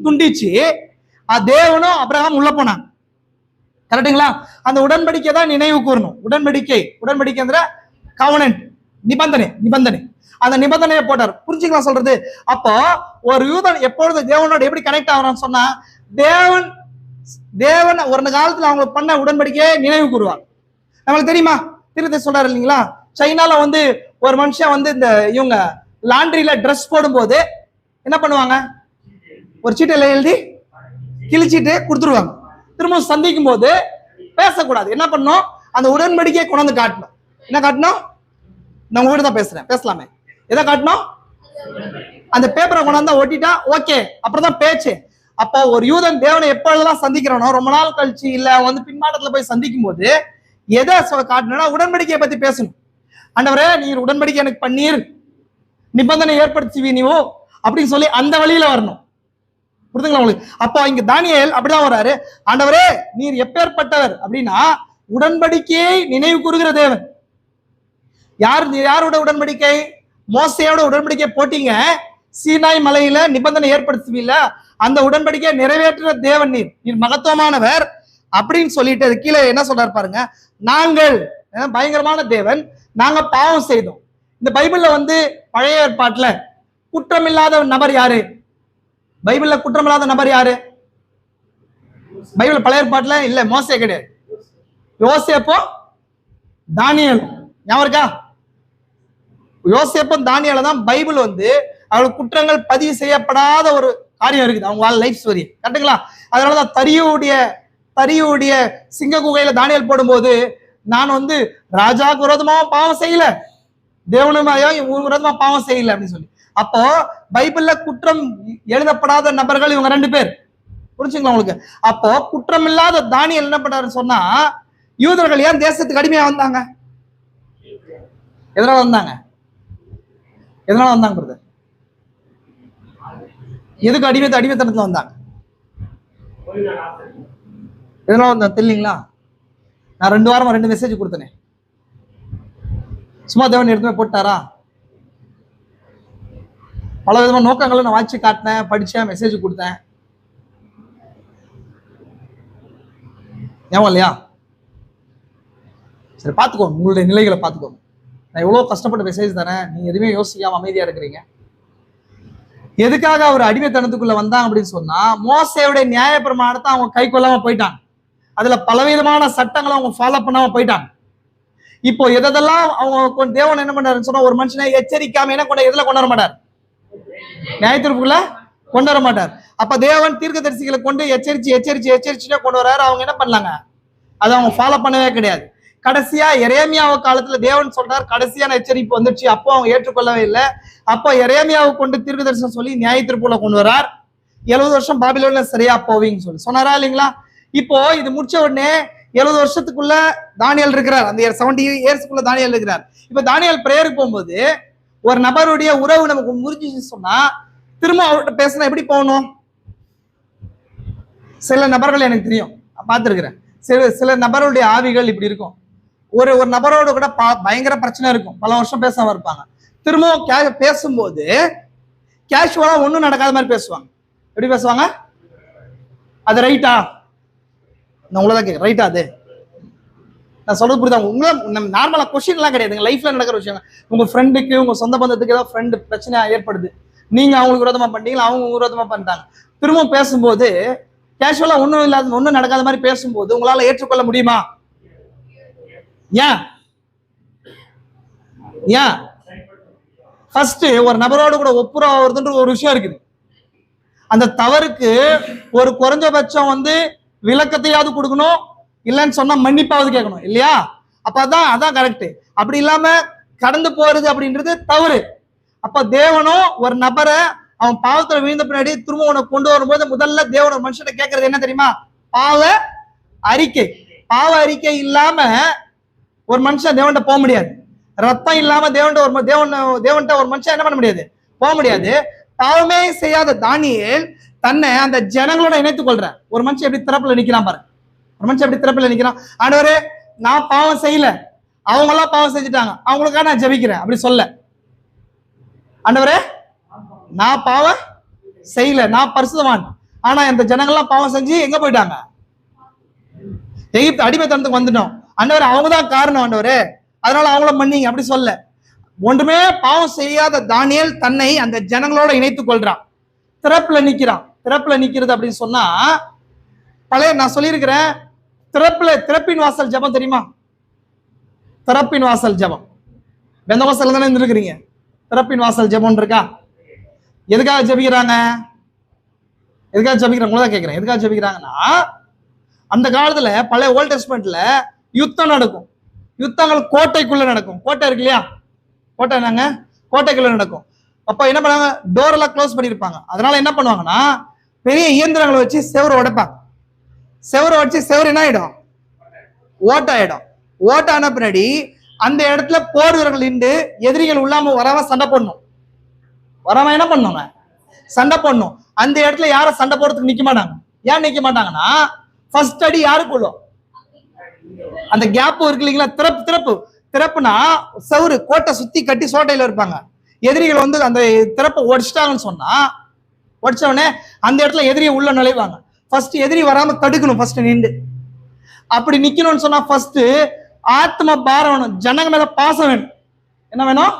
துண்டிச்சு தேவனும் அப்ரகாம் உள்ள போனாங்க. கரெக்டுங்களா? அந்த உடன்படிக்கை தான் நினைவு கூறணும். உடன்படிக்கை கவனன்ட், நிபந்தனை. அந்த நிபந்தனையை போட்டார். புரிஞ்சுங்களா சொல்றது? அப்போ ஒரு யூதன் எப்பொழுது தேவனோட எப்படி கனெக்ட் ஆகிறான்னு சொன்னா தேவன் ஒரு காலத்துல அவங்க பண்ண உடன்படிக்கையை நினைவு கூறுவாங்க. நம்மளுக்கு தெரியுமா? திருத்த சொல்றாரு இல்லைங்களா? சைனால வந்து ஒரு மனுஷன் வந்து இந்த இவங்க லாண்ட்ரியில ட்ரெஸ் போடும்போது என்ன பண்ணுவாங்க? ஒரு சீட்டில் எழுதி கிழிச்சிட்டு கொடுத்துருவாங்க. திரும்ப சந்திக்கும் போது பேசக்கூடாது. என்ன பண்ணும்? அந்த உடன்படிக்கையை கொண்டாந்து காட்டணும். என்ன காட்டணும்? நான் உங்ககிட்ட தான் பேசலாமே. எதை காட்டணும்? அந்த பேப்பரை கொண்டாந்து ஒட்டிட்டா ஓகே, அப்புறம் தான் பேச்சு. அப்போ ஒரு யூதன் தேவனை எப்பொழுதெல்லாம் சந்திக்கிறனோ, ரொம்ப நாள் கழிச்சு இல்ல வந்து பின்மாட்டத்துல போய் சந்திக்கும் போது எதை காட்டணும்னா உடன்படிக்கையை பத்தி பேசணும். ஆண்டவரே நீர் உடன்படிக்கை எனக்கு பண்ணீர், நிபந்தனை ஏற்படுத்துவீ நீவோ அப்படின்னு சொல்லி அந்த வழியில வரணும். புரியுதுங்களா உங்களுக்கு? அப்போ இங்க தானியேல் அப்படிதான் வர்றாரு. ஆண்டவரே நீர் எப்பேற்பட்டவர் அப்படின்னா உடன்படிக்கையை நினைவு கூறுகிற தேவன். யாரோட உடன்படிக்கை? மோசையோட உடன்படிக்கை போட்டீங்க, சீனாய் மலையில நிபந்தனை ஏற்படுத்துவீல்ல, அந்த உடன்படிக்கையை நிறைவேற்ற தேவன் நீர் மகத்துவமானவர் அப்படின்னு சொல்லிட்டு அது கீழே என்ன சொல்றாரு பாருங்க. நாங்கள் பயங்கரமான தேவன், நாங்க பாவம் செய்தோம். இந்த பைபிள்ல வந்து பழைய ஏற்பாட்டுல குற்றமில்லாத நபர் யாரு? பைபிள்ல குற்றமில்லாத நபர் யாரு? பைபிள் பழைய ஏற்பாட்டுல இல்ல, மோசே கிடையாது. யோசேப்போ தானியேல். ஞாபகம் இருக்கா? யோசேப்பும் தானியேல தான் பைபிள் வந்து அவளுக்கு குற்றங்கள் பதிவு செய்யப்படாத ஒரு காரியம் இருக்குது அவங்க லைஃப் ஸ்டோரி. கரெக்டுங்களா? அதனாலதான் தரியுடைய சிங்க குகையில தானியேல் போடும்போது நான் வந்து ராஜாவுக்கு விரோதமாவும் பாவம் செய்யல, தேவனுமாயோ விரோதமா பாவம் செய்யல அப்படின்னு சொல்லி. அப்போ பைபிள்ல குற்றம் எழுதப்படாத நபர்கள் இவங்க 2 பேர். புரிஞ்சுங்களா உங்களுக்கு? அப்போ குற்றம் இல்லாத தானியேல் என்ன பண்ணாருன்னு சொன்னா, யூதர்கள் ஏன் தேசத்துக்கு அடிமையா வந்தாங்க? எதனால வந்தாங்க பிரதர்? எதுக்கு அடிமைத்தனத்துல வந்தாங்க? எதனால வந்தாங்க தெரியலீங்களா? நான் 2 வாரமா 2 மெசேஜ் கொடுத்தனே. சும்மா தேவன் எடுத்துமே போட்டாரா? பல விதமான நோக்கங்களை நான் வாட்சி காட்டினேன், படிச்சேன், மெசேஜ் கொடுத்தேன். ஏன் இல்லையா? சரி, பார்த்துக்கோங்க, உங்களுடைய நிலைகளை பார்த்துக்கோங்க. நான் எவ்வளோ கஷ்டப்பட்டு மெசேஜ் தரேன், நீங்க எதுவுமே யோசிக்காம அமைதியா இருக்கிறீங்க. எதுக்காக அவர் அடிமைத்தனத்துக்குள்ள வந்தாங்க அப்படின்னு சொன்னா, மோசேயுடைய நியாய பிரமாணத்தை அவங்க கை கொள்ளாம போயிட்டாங்க. அதுல பலவிதமான சட்டங்களை அவங்க ஃபாலோ பண்ணாம போயிட்டாங்க. இப்போ எதெல்லாம் அவங்க தேவன் என்ன பண்ணாருன்னு சொன்னா, ஒரு மனுஷனை எச்சரிக்காம என்ன எதுல கொண்டு வர மாட்டார்? நியாயத்தீர்ப்புக்குள்ள கொண்டு வர மாட்டார். அப்ப தேவன் தீர்க்கதரிசிகளை கொண்டு எச்சரிச்சுட்டே கொண்டு வர்றாரு. அவங்க என்ன பண்ணலாங்க? அதை அவங்க ஃபாலோ பண்ணவே கிடையாது. கடைசியா எரேமியாவு காலத்துல தேவன் சொல்றார், கடைசியான எச்சரிப்பு வந்துச்சு. அப்போ அவங்க ஏற்றுக்கொள்ளவே இல்லை. அப்போ எரேமியாவை கொண்டு தீர்க்க தரிசனம் சொல்லி நியாயத்தீர்ப்புல கொண்டு வரார். 70 வருஷம் பாபிலோன்ல சரியா போவீங்கன்னு சொன்னாரா இல்லைங்களா? இப்போ இது முடிச்ச உடனே 70 வருஷத்துக்குள்ள தானியேல் இருக்கிறார். அந்த 70 இயர்ஸ்க்குள்ள தானியேல் இருக்கிறார். இப்ப தானியேல் பிரேயருக்கு போகும்போது ஒரு நபருடைய உறவு நமக்கு முறிஞ்சிச்சு சொன்னா, திரும்ப அவர்கிட்ட பேசினா எப்படி போகணும்? சில நபர்கள் எனக்கு தெரியும், பார்த்துருக்கிறேன். சில நபருடைய ஆவிகள் இப்படி இருக்கும். ஒரு நபரோட கூட பயங்கர பிரச்சனை இருக்கும், பல வருஷம் பேசாம இருப்பாங்க. திரும்பவும் பேசும்போது கேஷுவலா ஒன்றும் நடக்காத மாதிரி பேசுவாங்க. எப்படி பேசுவாங்க? அது ரைட்டா? நான் உங்களதான் கேட்க, ரைட்டா? அது நான் சொல்றது புரியுதா? நம்ம நார்மலா கொஸ்டின் எல்லாம் கிடையாதுங்க. லைஃப்ல நடக்கிற விஷயம். உங்க ஃப்ரெண்டுக்கு, உங்க சொந்த பந்தத்துக்கு ஏதாவது ஃப்ரெண்டு பிரச்சனை ஏற்படுது, நீங்க அவங்களுக்கு விரோதமா பண்ணிட்டீங்களா, அவங்க விரோதமா பண்ணிட்டாங்க. திரும்ப பேசும்போது கேஷுவலா ஒன்றும் நடக்காத மாதிரி பேசும்போது உங்களால ஏற்றுக்கொள்ள முடியுமா? ஏன்? ஃபர்ஸ்ட் ஒரு நபரோடு கூட ஒப்புரவாகிறதுன்ற ஒரு விஷயம் இருக்குது. அந்த தவறுக்கு ஒரு குறைஞ்சபட்சம் விளக்கத்தையாவது கொடுக்கணும், இல்லைன்னு சொன்னா மன்னிப்பாவது கேட்கணும் இல்லையா? அதான் கரெக்ட். அப்படி இல்லாம கடந்து போறது அப்படின்றது தவறு. அப்ப தேவனும் ஒரு நபரை அவன் பாவத்துல விழுந்த பின்னாடி திரும்ப உனக்கு கொண்டு வரும்போது முதல்ல தேவன் ஒரு மனுஷனை கேட்கறது என்ன தெரியுமா? பாவ அறிக்கை. பாவ அறிக்கை இல்லாம ஒரு மனுஷன் தேவன்கிட்ட போக முடியாது. ரத்தம் இல்லாம தேவன்கிட்ட ஒரு மனுஷன் என்ன பண்ண முடியாது? போக முடியாது. பாவமே செய்யாத தானியேல் தன்னை அந்த ஜனங்களோட இணைத்துக் கொள்ற ஒரு மனுஷன் எப்படி திறப்புல நிக்கிறான் பாருங்க. ஒரு மனுஷன் எப்படி திறப்புல நிக்கிறான்? ஆண்டவரே, நான் பாவம் செய்யல, அவங்க எல்லாம் பாவம் செஞ்சுட்டாங்க, அவங்களுக்காக நான் ஜெபிக்கிறேன் அப்படி சொல்ல. ஆண்டவரே, நான் பாவம் செய்யல, நான் பரிசுத்தவான், ஆனா இந்த ஜனங்கள்லாம் பாவம் செஞ்சு எங்க போயிட்டாங்க? எகிப்து அடிமைத்தனத்துக்கு வந்துட்டோம். ஆண்டவரே, அவங்கதான் காரணம் ஆண்டவரே, அதனால அவங்கள மன்னிங்க அப்படி சொல்ல. ஒன்றுமே பாவம் செய்யாத தானியேல் தன்னை அந்த ஜனங்களோட இணைத்துக் கொள்றான், திறப்புல நிக்கிறான். திறப்புல நிக்கிறது அப்படின்னு சொன்னா, நான் சொல்லியிருக்கிறேன், திறப்பின் வாசல் ஜபம் தெரியுமா? திறப்பின் வாசல் ஜபம் பெந்தகோஸ்தேல தானே இருந்திருக்கிறீங்க. திறப்பின் வாசல் ஜபம் இருக்கா? எதுக்காக ஜபிக்கிறாங்க? உங்களதான் கேட்கிறேன், எதுக்காக ஜபிக்கிறாங்கன்னா, அந்த காலத்துல பழைய ஓல்ட் டெஸ்ட்மெண்ட்ல யுத்தம் நடக்கும். யுத்தங்கள் கோட்டைக்குள்ள நடக்கும். கோட்டை இருக்கு இல்லையா? கோட்டை என்னங்க? கோட்டைக்குள்ள நடக்கும். அப்ப என்ன பண்ணுவாங்க? டோர் எல்லாம் க்ளோஸ் பண்ணிருப்பாங்க. அதனால என்ன பண்ணுவாங்கன்னா, பெரிய இயந்திரங்களை வச்சு செவரை உடைப்பாங்க. செவரை வச்சு செவரு என்ன ஆயிடும்? ஓட்டாயிடும். ஓட்டான பின்னாடி அந்த இடத்துல போர் வீரர்கள் நின்று எதிரிகள் உள்ளாம வராம சண்டை போடணும். வராம என்ன பண்ணுவாங்க? சண்டை போடணும். அந்த இடத்துல யாரும் சண்டை போடுறதுக்கு நிக்க மாட்டாங்க. ஏன் நிக்க மாட்டாங்கன்னா, ஃபர்ஸ்ட் அடி யாருக்கு உள்ளோம்? அந்த கேப் இருக்கு இல்லைங்களா? திறப்புனா செவரு கோட்டை சுத்தி கட்டி சோட்டையில இருப்பாங்க. எதிரிகள் அந்த திறப்பை உடைச்சிட்டாங்கன்னு சொன்னா, உடைச்ச உடனே அந்த இடத்துல எதிரியை உள்ள நுழைவாங்க. ஃபர்ஸ்ட் எதிரி வராம தடுக்கணும். ஃபர்ஸ்ட் நின்று அப்படி நிக்கணும்னு சொன்னா, ஃபர்ஸ்ட் ஆத்ம பாரம் வேணும். ஜனங்க மேல பாசம் வேணும். என்ன வேணும்?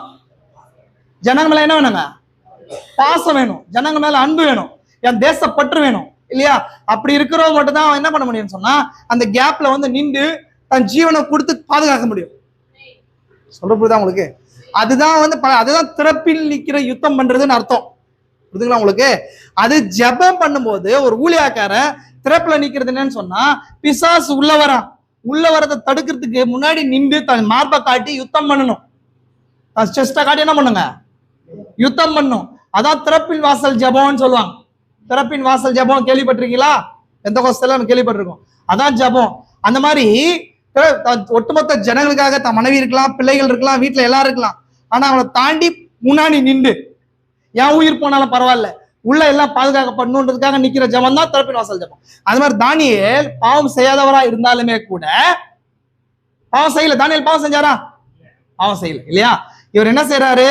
ஜனங்க மேல என்ன வேணுங்க? பாசம் வேணும். ஜனங்க மேல அன்பு வேணும். என் தேசப்பற்று வேணும் இல்லையா? அப்படி இருக்கிறவங்க மட்டும் தான் என்ன பண்ண முடியும்னு சொன்னா, அந்த கேப்ல நின்று தன் ஜீவனை கொடுத்து பாதுகாக்க முடியும். சொல்ற புரியுதா உங்களுக்கு? அதுதான் திறப்பில் நிக்கிற யுத்தம் பண்றதுன்னு அர்த்தம். புரியுதுங்களா உங்களுக்கு? அது ஜெபம் பண்ணும்போது ஒரு ஊழியக்காரன் திறப்புல நிக்கிறது என்னன்னு சொன்னா, பிசாசு உள்ள வரதை தடுக்கிறதுக்கு முன்னாடி நின்று தன் மார்பை காட்டி யுத்தம் பண்ணணும். செஸ்டை காட்டி என்ன பண்ணுங்க? யுத்தம் பண்ணும். அதான் திறப்பின் வாசல் ஜெபம்னு சொல்லுவாங்க. திறப்பின் வாசல் ஜெபம் கேள்விப்பட்டிருக்கீங்களா? பெந்தகோஸ்தேல கேள்விப்பட்டிருக்கோம். அதான் ஜெபம். அந்த மாதிரி ஒட்டுமொத்த ஜனங்களுக்காக தன் மனைவி இருக்கலாம், பிள்ளைகள் இருக்கலாம், வீட்டுல எல்லாரும் இருக்கலாம். ஆனா அவனை தாண்டி முன்னாடி நின்று என் உயிர் போனாலும் பரவாயில்ல, உள்ள எல்லாம் பாதுகாக்கப்படணுன்றதுக்காக நிக்கிற ஜபம் தான் திறப்பின் வாசல் ஜபம். அது மாதிரி தானியேல் பாவம் செய்யாதவரா இருந்தாலுமே கூட, பாவம் செய்யல. தானியேல் பாவம் செஞ்சாரா? பாவம் செய்யல இல்லையா? இவர் என்ன செய்யறாரு?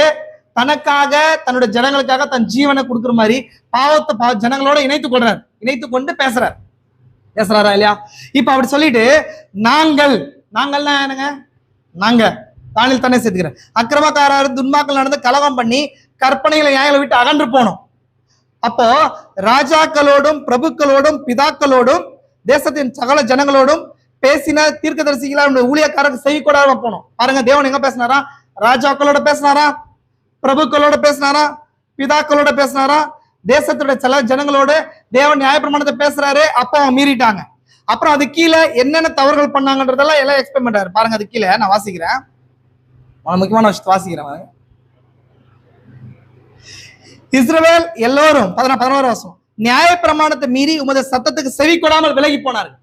தனக்காக தன்னுடைய ஜனங்களுக்காக தன் ஜீவனை கொடுக்குற மாதிரி பாவத்தை ஜனங்களோட இணைத்து கொண்டு பேசுறாரா இல்லையா? இப்ப அப்படி சொல்லிட்டு நாங்கள்னா என்னங்க? நாங்க தானில் தானே சேர்த்துக்கிறேன். அக்கிரமக்காரர் துன்மாக்கள் நடந்து கலகம் பண்ணி கற்பனைகளை நியாயங்களை விட்டு அகன்று போனோம். அப்போ ராஜாக்களோடும் பிரபுக்களோடும் பிதாக்களோடும் தேசத்தின் சகல ஜனங்களோடும் பேசின தீர்க்கதரிசிகளா ஊழியக்காரருக்கு செவி கொடாம போனோம். பாருங்க, தேவன் எங்க பேசினாரா? ராஜாக்களோட பேசினாரா? பிரபுக்களோட பேசினாரா? பிதாக்களோட பேசினாரா? தேசத்துடைய சில ஜனங்களோட தேவன் நியாயப்பிரமாணத்தை பேசுறாரு. அப்போ அவங்க மீறிட்டாங்க. அப்புறம் அது கீழே என்னென்ன தவறுகள் பண்ணாங்கன்றதெல்லாம் எல்லாம் எக்ஸ்பிளைன் பண்றாரு. பாருங்க, அது கீழே நான் வாசிக்கிறேன், முக்கியமான விஷயத்தை வாசிக்கிறேன். இஸ்ரவேல் எல்லோரும் 11 வருஷம் நியாயப்பிரமாணத்தை மீறி உமது சத்தத்துக்கு செவி கொடாமல் விலகி போனார்கள்.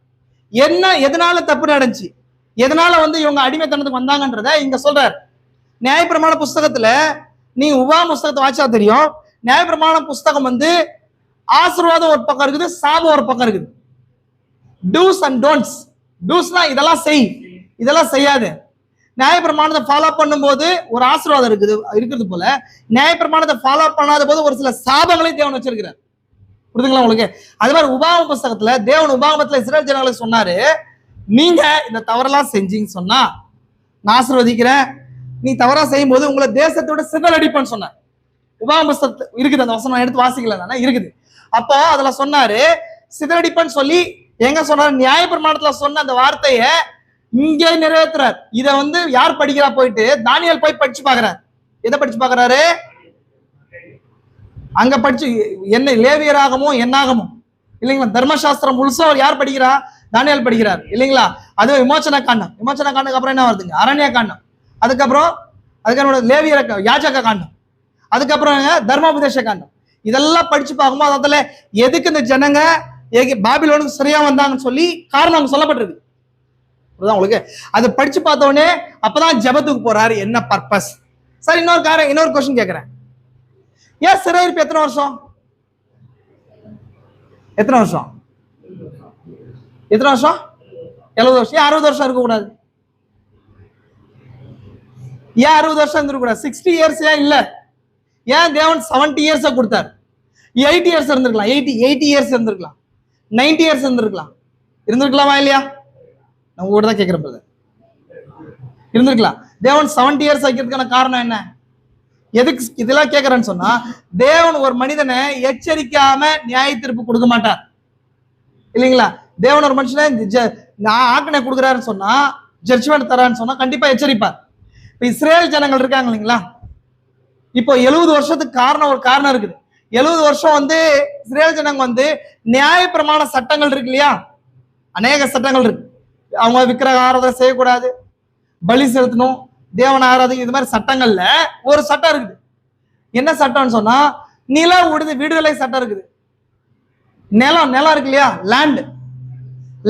எதனால தப்பு நடந்துச்சு, எதனால இவங்க அடிமைத்தனத்துக்கு வந்தாங்கன்றத இங்க சொல்றாரு. நியாயப்பிரமாண புஸ்தகத்துல நீங்க உபாகம புஸ்தகத்தை வாசிச்சா தெரியும். நியாயப்பிரமாண புஸ்தகம் ஆசீர்வாதம் ஒரு பக்கம் இருக்குது, சாபம் ஒரு பக்கம் இருக்குது. Two's and don'ts. டூஸ்னா இதெல்லாம் செய், இதெல்லாம் செய்யாது. நியாயப்பிரமாணத்தை ஃபாலோ பண்ணும்போது ஒரு ஆசீர்வாதம் இருக்கிறது போல நியாயப்பிரமாணத்தை ஃபாலோ பண்ணாத போது ஒரு சில சாபங்களையும் தேவன் வச்சிருக்கிறார். புரியுதுங்களா உங்களுக்கு? அது மாதிரி உபாகம புஸ்தகத்துல தேவன் உபாகமத்துல இஸ்ரவேல் ஜனங்களுக்கு சொன்னாரு, நீங்க இந்த தவறெல்லாம் செஞ்சீங்கன்னு சொன்னா நான் ஆசீர்வதிக்கிறேன், நீ தவறா செய்யும் போது உங்களை தேசத்தோட சிதறடிப்பேன்னு சொன்னார். உபாகம புஸ்தகத்துல இருக்குது, அந்த வசனம் எடுத்து வாசிக்கல தானே இருக்குது. அப்போ அதுல சொன்னாரு சிதறடிப்பேன்னு சொல்லி எங்க சொன்னாரு? நியாயப்பிரமாணத்துல சொன்ன அந்த வார்த்தைய இங்கே நிறைவேற்றுறார். இத யார் படிக்கிறா? போயிட்டு தானியேல் போய் படிச்சு பாக்குறாரு. எதை படிச்சு பாக்குறாரு? அங்க படிச்சு என்ன லேவியராகமோ என்னாகமோ இல்லைங்களா? தர்மசாஸ்திரம் முழுசா யார் படிக்கிறா? தானியேல் படிக்கிறார் இல்லைங்களா? அது விமோச்சன காண்டம். விமோச்சன காண்டுக்கு அப்புறம் என்ன வருதுங்க? அரண்ய காண்டம். அதுக்கப்புறம் லேவியர யாஜக காண்டம். அதுக்கப்புறம் தர்மோபதேச காண்டம். இதெல்லாம் படிச்சு பார்க்கும்போது அதுல எதுக்கு இந்த ஜனங்க பாபிலோனுக்கு சரியா வந்தாங்கன்னு சொல்லி காரணம் அங்க சொல்லப்பட்டிருக்கு. உங்களுக்கு அதை படிச்சு பார்த்த உடனே அப்பதான் ஜெபத்துக்கு போறாரு. என்ன பர்பஸ்? சார் இன்னொரு கொஸ்டின் கேட்கிறேன். ஏன் சிறையிருப்பு எத்தனை வருஷம்? எத்தனை வருஷம்? 70 வருஷம். ஏன் 60 வருஷம் இருக்கக்கூடாது? ஏன் 60 வருஷம் இருந்திருக்கூடாது? 60 இயர்ஸ் ஏன் இல்ல? ஏன் தேவன் 70 இயர்ஸ் கொடுத்தார்? 80 இயர்ஸ் இருந்திருக்கலாம், 80 இயர்ஸ் இருந்திருக்கலாம், 90 இயர்ஸ் இருந்திருக்கலாமா இல்லையா? நம்ம கூட தான் கேட்கிறேன் பிரதர். இருந்திருக்கலாம். தேவன் 70 இயர்ஸ் வைக்கிறதுக்கான காரணம் என்ன? எதுக்கு இதெல்லாம் கேட்கறேன்னு சொன்னா, தேவன் ஒரு மனிதனை எச்சரிக்காம நியாய தீர்ப்பு கொடுக்க மாட்டார் இல்லைங்களா? தேவன் ஒரு மனுஷனை நான் ஆக்கனை கொடுக்குறாருன்னு சொன்னா, ஜட்ஜ்மெண்ட் தரான்னு சொன்னா கண்டிப்பா எச்சரிப்பார். இப்ப இஸ்ரேல் ஜனங்கள் இருக்காங்க இல்லைங்களா? இப்போ 70 வருஷத்துக்கு ஒரு காரணம் இருக்குது. 70 வருஷம் இஸ்ரேல் ஜனங்க நியாய பிரமாண சட்டங்கள் இருக்கு இல்லையா? அநேக சட்டங்கள் இருக்கு. அவங்க விக்கிரக ஆராதனை செய்யக்கூடாது, பலி செலுத்தணும், தேவன் ஆராதனை, இது மாதிரி சட்டங்கள்ல ஒரு சட்டம் இருக்குது. என்ன சட்டம்னு சொன்னா நில விடுதலை சட்டம் இருக்குது. நிலம் இருக்கு இல்லையா?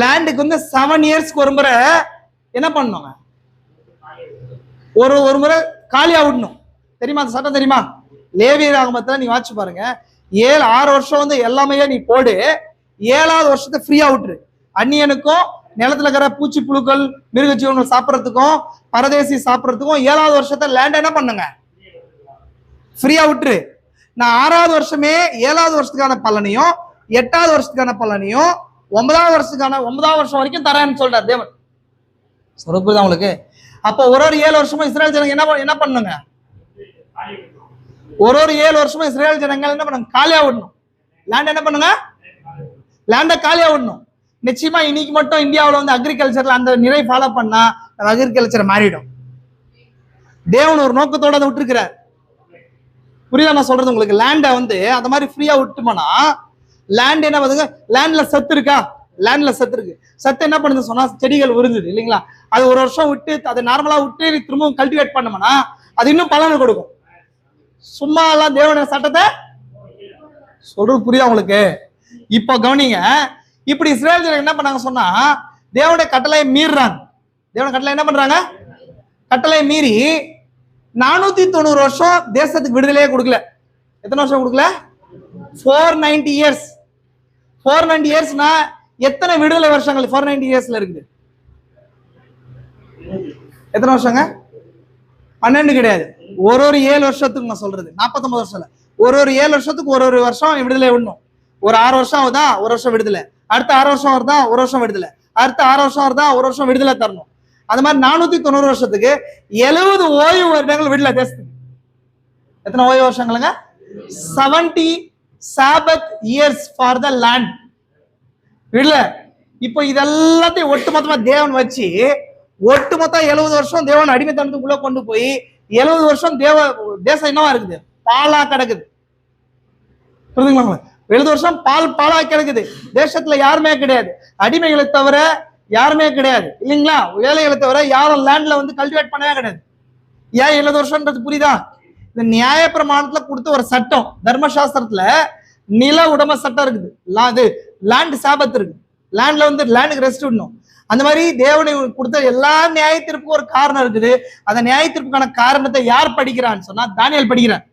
லேண்டுக்கு 7 இயர்ஸ்க்கு ஒரு முறை என்ன பண்ணுவாங்க? ஒரு முறை காலியா விடணும். தெரியுமா அந்த சட்டம்? தெரியுமா? லேவியராகமத்துல நீ வாட்சி பாருங்க. 6 வருஷம் எல்லாமே நீ போடு, 7வது வருஷத்தை ஃப்ரீயா விட்டுரு. அந்நியனுக்கும் நிலத்துல இருக்கிற பூச்சி புழுக்கள் மிருக ஜீவன்கள் சாப்பிட்றதுக்கும் பரதேசி சாப்பிட்றதுக்கும் 7வது வருஷத்தை லேண்ட் என்ன பண்ணுங்க? ஃப்ரீயா விட்டுரு. நான் 6வது வருஷமே 7வது வருஷத்துக்கான பலனையும் 8வது வருஷத்துக்கான பலனையும் 9வது வருஷம் வரைக்கும் தரேன்னு சொல்றாரு தேவன். சொல்லுதான் உங்களுக்கு. அப்போ ஒரு 7 வருஷமும் இஸ்ரேல் ஜனங்க என்ன பண்ணுங்க? ஒரு 7 வருஷமும் இஸ்ரேல் ஜனங்கள் என்ன பண்ணுங்க? காலியா விடணும். லேண்ட் என்ன பண்ணுங்க? லேண்ட காலியா விடணும். நிச்சயமா இன்னைக்கு மட்டும் இந்தியாவில் அக்ரிகல்ச்சர்ல அந்த நிலை ஃபாலோ பண்ணா அக்ரிகல்ச்சர் மாறிடும். தேவன் ஒரு நோக்கத்தோட அதை விட்டுருக்கிறார். புரியுதா நான் சொல்றது உங்களுக்கு? லேண்ட அந்த மாதிரி ஃப்ரீயா விட்டுமானா லேண்ட் என்ன பண்ணுங்க? லேண்ட்ல சத்து இருக்கா? லேண்ட்ல சத்து இருக்கு. சத்து என்ன பண்ணுது சொன்னா செடிகள் உறிஞ்சுது இல்லைங்களா? அது ஒரு வருஷம் விட்டு அதை நார்மலா விட்டு திரும்பவும் கல்டிவேட் பண்ணோம்னா அது இன்னும் பலனை கொடுக்கும். சும்மா எல்லாம் தேவனுடைய சட்டத்தை சொல்றது புரியுதா உங்களுக்கு? இப்போ கவனிங்க. இப்படி இஸ்ரேல் ஜனங்கள் என்ன பண்ணாங்க சொன்னா தேவனுடைய கட்டளையை மீறுறாங்க. தேவனுடைய கட்டளை என்ன பண்றாங்க? கட்டளையை மீறி 490 வருஷம் தேசத்துக்கு விடுதலையே கொடுக்கல. எத்தனை வருஷம் கொடுக்கல? 490 இயர்ஸ். 490 இயர்ஸ்னா எத்தனை விடுதலை வருஷங்கள் 490 இயர்ஸ்ல இருக்குது? எத்தனை வருஷங்க? 12 கிடையாது, ஒரு 7 வருஷத்துக்கு நான் சொல்றது, 49 வருஷம் இல்ல, ஒரு 7 வருஷத்துக்கு ஒரு வருஷம் விடுதலை விடணும். ஒரு 6 வருஷம் ஆகுதா, ஒரு வருஷம் விடுதலை. அடுத்த 6 வருஷம் வருதா, ஒரு வருஷம் விடுதலை. அடுத்த 6 வருஷம் வருதா, ஒரு வருஷம் விடுதலை தரணும். அது மாதிரி 490 வருஷத்துக்கு 70 ஓய்வு வருடங்கள் விடுதலை தேசத்துக்கு. எத்தனை ஓய்வு வருஷங்களுங்க? 70 Sabbath years for the land. இல்ல, இப்போ இதெல்லாத்தையும் ஒட்டுமொத்தமா தேவன் வச்சு ஒட்டுமொத்த 70 வருஷம் தேவன் அடிமைத்தனத்துக்குள்ள கொண்டு போய் 70 வருஷம் தேசம் என்னவா இருக்குது? பாலா கிடக்குது. புரியுதுங்களா? 70 வருஷம் பாலா கிடக்குது. தேசத்துல யாருமே கிடையாது, அடிமைகளை தவிர யாருமே கிடையாது, இல்லைங்களா? வேலைகளை தவிர யாரும் லேண்ட்ல வந்து கல்டிவேட் பண்ணவே கிடையாது. ஏன் 70 வருஷம்ன்றது புரியுதா? இந்த நியாய பிரமாணத்துல கொடுத்த ஒரு சட்டம், தர்மசாஸ்திரத்துல நில உடைமை சட்டம் இருக்குது, அது லேண்ட் சாபத் இருக்கு, லேண்ட்ல வந்து லேண்டுக்கு ரெஸ்ட் விடணும். அந்த மாதிரி தேவனை கொடுத்த எல்லா நியாயத்திற்கும் ஒரு காரணம் இருக்குது. அந்த நியாயத்திற்கான காரணத்தை யார் படிக்கிறான்னு சொன்னா தானியேல் படிக்கிறார்.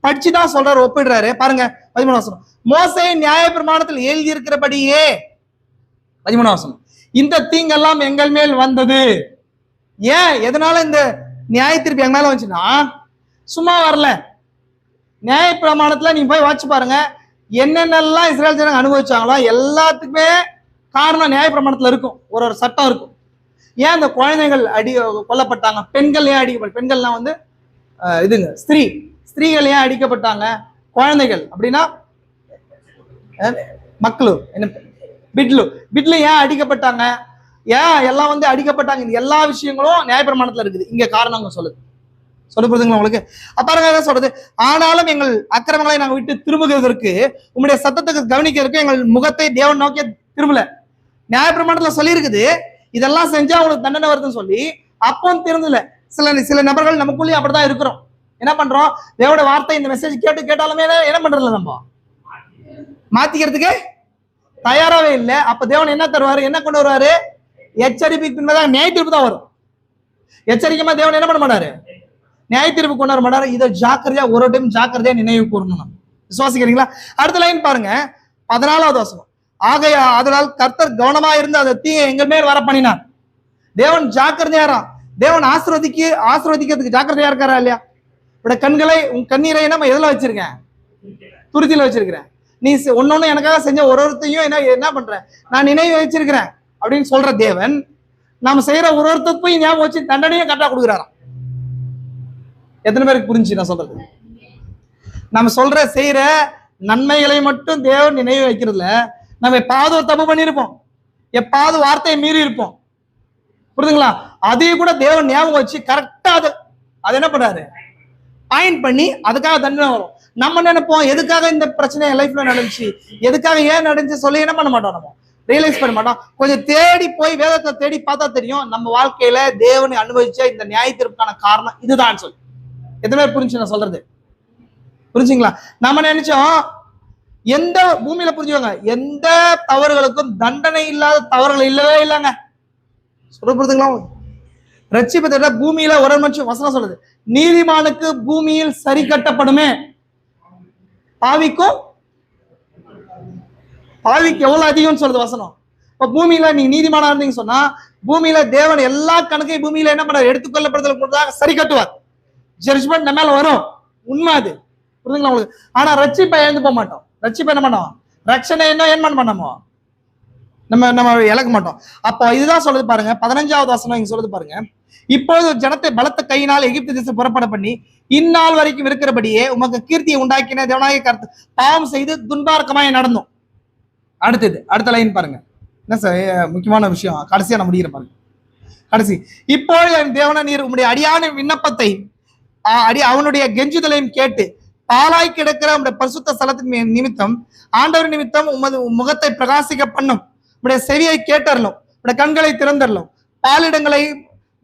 படிச்சுதான் சொல்றாரு, ஒப்பிடுறாரு. பாருங்க 13 வசனம். மோசே நியாய பிரமாணத்தில் எழுதி இருக்கிறபடியே, 13 வசனம், இந்த தீங்கெல்லாம் எங்கள் மேல் வந்தது. ஏன், எதனால இந்த நியாய தீர்ப்பு எங்க மேல வந்துச்சுன்னா, சும்மா வரல. நியாய பிரமாணத்துல நீங்க போய் வாட்சி பாருங்க, என்னென்னலாம் இஸ்ரேல் ஜனங்க அனுபவிச்சாங்களோ எல்லாத்துக்குமே காரணம் நியாய பிரமாணத்துல இருக்கும். ஒரு சட்டம் இருக்கும். ஏன் அந்த குழந்தைகள் கொல்லப்பட்டாங்க, பெண்கள் ஏன் அடிக்கப்பட்ட, பெண்கள்லாம் வந்து இதுங்க ஸ்திரீகள் ஏன் அடிக்கப்பட்டாங்க, குழந்தைகள் அப்படின்னா மக்களு என்ன பிட்லு ஏன் அடிக்கப்பட்டாங்க, ஏன் எல்லாம் வந்து அடிக்கப்பட்டாங்க, இந்த எல்லா விஷயங்களும் நியாயப்பிரமாணத்துல இருக்குது. இங்க காரணம் சொல்லுது. புரியுதுங்களா உங்களுக்கு? பாருங்க சொல்றது, ஆனாலும் எங்கள் அக்கிரமங்களை நாங்கள் விட்டு திரும்புகிறதற்கு உங்களுடைய சத்தத்துக்கு கவனிக்கிறதுக்கு எங்கள் முகத்தை தேவன் நோக்கிய திரும்பல. நியாயப்பிரமாணத்துல சொல்லி இருக்குது, இதெல்லாம் செஞ்சா உங்களுக்கு தண்டனை வருதுன்னு சொல்லி. அப்போ திரும்பல. சில நபர்கள் நமக்குள்ளேயே அப்படிதான் இருக்கிறோம். என்ன பண்றோம், தேவோட வார்த்தை இந்த மெசேஜ் கேட்டாலுமே என்ன பண்றதில்ல, நம்ம மாத்திக்கிறதுக்கு தயாராகவே இல்லை. அப்ப தேவன் என்ன தருவாரு, என்ன கொண்டு வருவாரு? எச்சரிப்புக்கு பின்பதான் நியாய தீர்ப்பு தான் வரும். எச்சரிக்கைமா தேவன் என்ன பண்ண மாட்டாரு, நியாய தீர்ப்பு கொண்டு வர மாட்டாரு. இதை ஜாக்கிரதையா ஒரு டைம் ஜாக்கிரதையா நினைவு கூறணும். விசுவாசிக்கிறீங்களா? அடுத்த லைன் பாருங்க, 14வது வசனம். ஆகையா அதனால் கர்த்தர் கவனமா இருந்து அதை தீயை எங்க மேல் வர பண்ணினார். தேவன் ஜாக்கிரதையாரா, தேவன் ஆசிர்வதிக்கிறதுக்கு ஜாக்கிரதையா இருக்காரா இல்லையா? இப்ப கண்களை உன் கண்ணீரை நம்ம எதுல வச்சிருக்கேன், துருத்தியில வச்சிருக்கிறேன். நீ ஒன்னொன்னு எனக்காக செஞ்ச ஒருத்தையும் என்ன பண்ற, நான் நினைவு வச்சிருக்கிறேன் அப்படின்னு சொல்ற தேவன், நாம செய்யற ஒருத்தருக்கும் ஞாபகம் வச்சு தண்டனையும் கரெக்டா கொடுக்குறாராம். எத்தனை பேருக்கு புரிஞ்சு நான் சொல்றது? நம்ம செய்யற நன்மைகளை மட்டும் தேவன் நினைவு வைக்கிறதுல நம்ம எப்பாவது ஒரு தப்பு பண்ணியிருப்போம், எப்பாவது வார்த்தையை மீறி இருப்போம். புரியுதுங்களா? அதையும் கூட தேவன் ஞாபகம் வச்சு கரெக்டா அது என்ன பண்றாரு, பாயிண்ட் பண்ணி அதுக்காக தண்டனை வரும். நம்ம நினைப்போம், எதுக்காக இந்த பிரச்சனை என் லைஃப்ல நடந்துச்சு, எதுக்காக ஏன் நடந்துச்சு சொல்லி என்ன பண்ண மாட்டோம், நம்ம ரியலைஸ் பண்ண மாட்டோம். கொஞ்சம் தேடி போய் வேதத்தை தேடி பார்த்தா தெரியும், நம்ம வாழ்க்கையில தேவனை அனுபவிச்ச இந்த நியாயத்திற்கான காரணம் இதுதான் சொல்லி. எத்தனை பேர் புரிஞ்சு நான் சொல்றது? புரிஞ்சுங்களா? நம்ம நினைச்சோம், எந்த பூமியில புரிஞ்சுவாங்க, எந்த தவறுகளுக்கும் தண்டனை இல்லாத தவறுகள் இல்லவே இல்லைங்க. சொல்ல ரட்சிப்பத்தை பூமியில ஒரு மனுஷன் வசனம் சொல்லுது, நீதிமானுக்கு பூமியில் சரி கட்டப்படுமே, பாவிக்கு எவ்வளவு அதிகம் சொல்றது வசனம். இப்ப பூமியில நீங்க நீதிமானா இருந்தீங்க சொன்னா, பூமியில தேவன் எல்லா கணக்கையும் பூமியில என்ன பண்ண எடுத்துக்கொள்ளப்படுதல் சரி கட்டுவார். ஜட்ஜ்மெண்ட் நம்ம மேல வரும், உண்மை அது. புரியுதுங்களா உங்களுக்கு? ஆனா ரட்சிப்பை எழுந்து போக மாட்டோம். ரட்சிப்பை என்ன பண்ணோம், ரட்சணை என்ன ஏன் பண்ணோமோ நம்ம இழக்க மாட்டோம். அப்போ இதுதான் சொல்லுது பாருங்க, 15வது வசனம் இங்க சொல்லுது பாருங்க. இப்பொழுது ஜனத்தை பலத்த கையினால் எகிப்து தேசம் புறப்பட பண்ணி இந்நாள் வரைக்கும் இருக்கிறபடியே உமக்கு கீர்த்தியை உண்டாக்கின தேவனாகிய கர்த்தர் பாவம் செய்து துன்பார்க்கமாய் நடந்தோம். அடுத்த லைன் பாருங்க, என்ன சார் முக்கியமான விஷயம், கடைசியா நான் முடிகிற பாருங்க. கடைசி, இப்பொழுது என் தேவன நீர் உம்முடைய அடியான விண்ணப்பத்தை அவனுடைய கெஞ்சுதலையும் கேட்டு பாலாய் கிடக்கிற உடைய பரிசுத்த ஸ்தலத்தின் நிமித்தம் ஆண்டவர் நிமித்தம் உமது முகத்தை பிரகாசிக்க பண்ணும். உடைய செவியை கேட்டறலும், உடைய கண்களை திறந்தரலும், பாலிடங்களை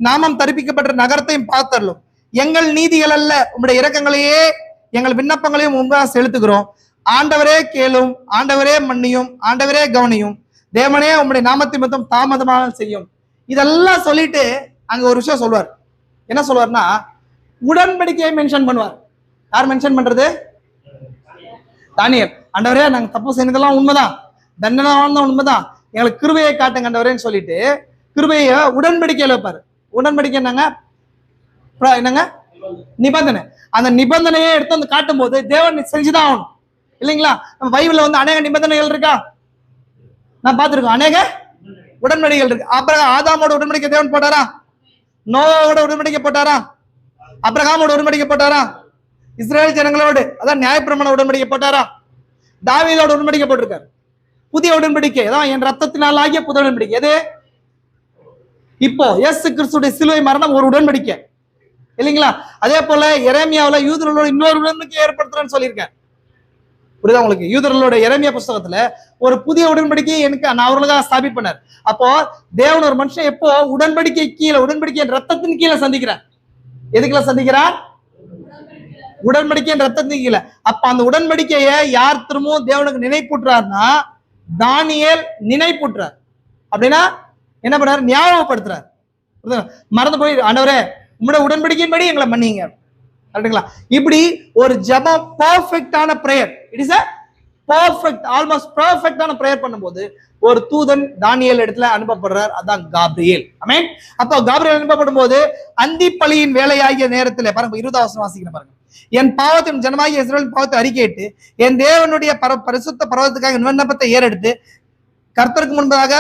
நாமம் தரிப்பிக்கப்பட்ட நகரத்தையும் பார்த்தரலும். எங்கள் நீதிகள் அல்ல, உங்களுடைய இரக்கங்களையே எங்கள் விண்ணப்பங்களையும் உண்மையாக செலுத்துகிறோம். ஆண்டவரே கேளும், ஆண்டவரே மன்னியும், ஆண்டவரே கவனியும், தேவனே உங்களுடைய நாமத்தை மட்டும் தாமதமாக செய்யும். இதெல்லாம் சொல்லிட்டு அங்க ஒரு விஷயம் சொல்வார். என்ன சொல்வார்னா, உடன்படிக்கையை மென்ஷன் பண்ணுவார். யார் மென்ஷன் பண்றது? தானியேல். ஆண்டவரே நாங்க தப்பு செய்யறதெல்லாம் உண்மைதான், தண்டனை உண்மைதான், எங்களுக்கு கிருபையை காட்டுங்க ஆண்டவரேன்னு சொல்லிட்டு கிருபையை உடன்படிக்கையில வைப்பாரு. உடன்படிக்கை என்னங்க, என்னங்க நிபந்தனை. அந்த நிபந்தனையை எடுத்து வந்து காட்டும் போது தேவன் செஞ்சுதான் ஆகணும் இல்லைங்களா? நம்ம பைபிள்ல வந்து அநேக நிபந்தனைகள் இருக்கா? நான் பார்த்திருக்கோம். அநேக உடன்படிக்கைகள் இருக்கு. அப்புறம் ஆதாமோட உடன்படிக்கை தேவன் போட்டாரா? நோவோட உடன்படிக்கை போட்டாரா? அப்ரஹாமோட உடன்படிக்கை போட்டாரா? இஸ்ரேல் ஜனங்களோடு அதான் நியாயப்பிரமாண உடன்படிக்கை போட்டாரா? தாவீதோட உடன்படிக்கை போட்டிருக்காரு. புதிய உடன்படிக்கை அதான் என் ரத்தத்தினால் ஆகிய புதிய உடன்படிக்கை. எது? இப்போ இயேசு கிறிஸ்துடைய சிலுவை மரணம் ஒரு உடன்படிக்கை இல்லைங்களா? அதே போல எரேமியாவுல யூதர்களோட இன்னொரு உடன்படிக்கை ஏற்படுத்துறேன்னு சொல்லியிருக்கேன். புரியுதா உங்களுக்கு? யூதர்களோட எரேமியா புஸ்தகத்துல ஒரு புதிய உடன்படிக்கையை எனக்கு நான் அவர்களுக்காக ஸ்தாபிப்பேன். அப்போ தேவன் ஒரு மனுஷன் எப்போ உடன்படிக்கை கீழே, உடன்படிக்கையின் ரத்தத்தின் கீழே சந்திக்கிறார். எதுக்குள்ள சந்திக்கிறார்? உடன்படிக்கையின் ரத்தத்தின் கீழே. அப்ப அந்த உடன்படிக்கையை யார் திரும்பவும் தேவனுக்கு நினைப்பூட்டுறாருன்னா தானியேல் நினைப்பூட்டுறார். அப்படின்னா என்ன பண்றாரு? ஞாபகப்படுத்துறார். மறந்து போய் ஆண்டவரே உங்களோட உடன்படிக்கையின்படி எங்களை மன்னிங்க. கரெக்டுங்களா? இப்படி ஒரு ஜெபம் பெர்ஃபெக்ட்டான prayer. It is a perfect, almost பெர்ஃபெக்ட்டான பிரேயர் பண்ணும்போது ஒரு தூதன் தானியேல் இடத்துல அனுப்பப்படுறார். அதான் காப்ரியேல். ஆமென். அப்போ காப்ரியேல் அனுப்பப்படும் போது அந்திப்பலியின் வேலையாகிய நேரத்தில் பாருங்க 20 வசனம் வாசிக்கிறேன் பாருங்க. என் பாவத்தின் ஜனமாகிய இஸ்ரவேலின் பாவத்தை அறிக்கையிட்டு என் தேவனுடைய பரிசுத்த பர்வதத்துக்காக விண்ணப்பத்தை ஏறெடுத்து கர்த்தருக்கு முன்பதாக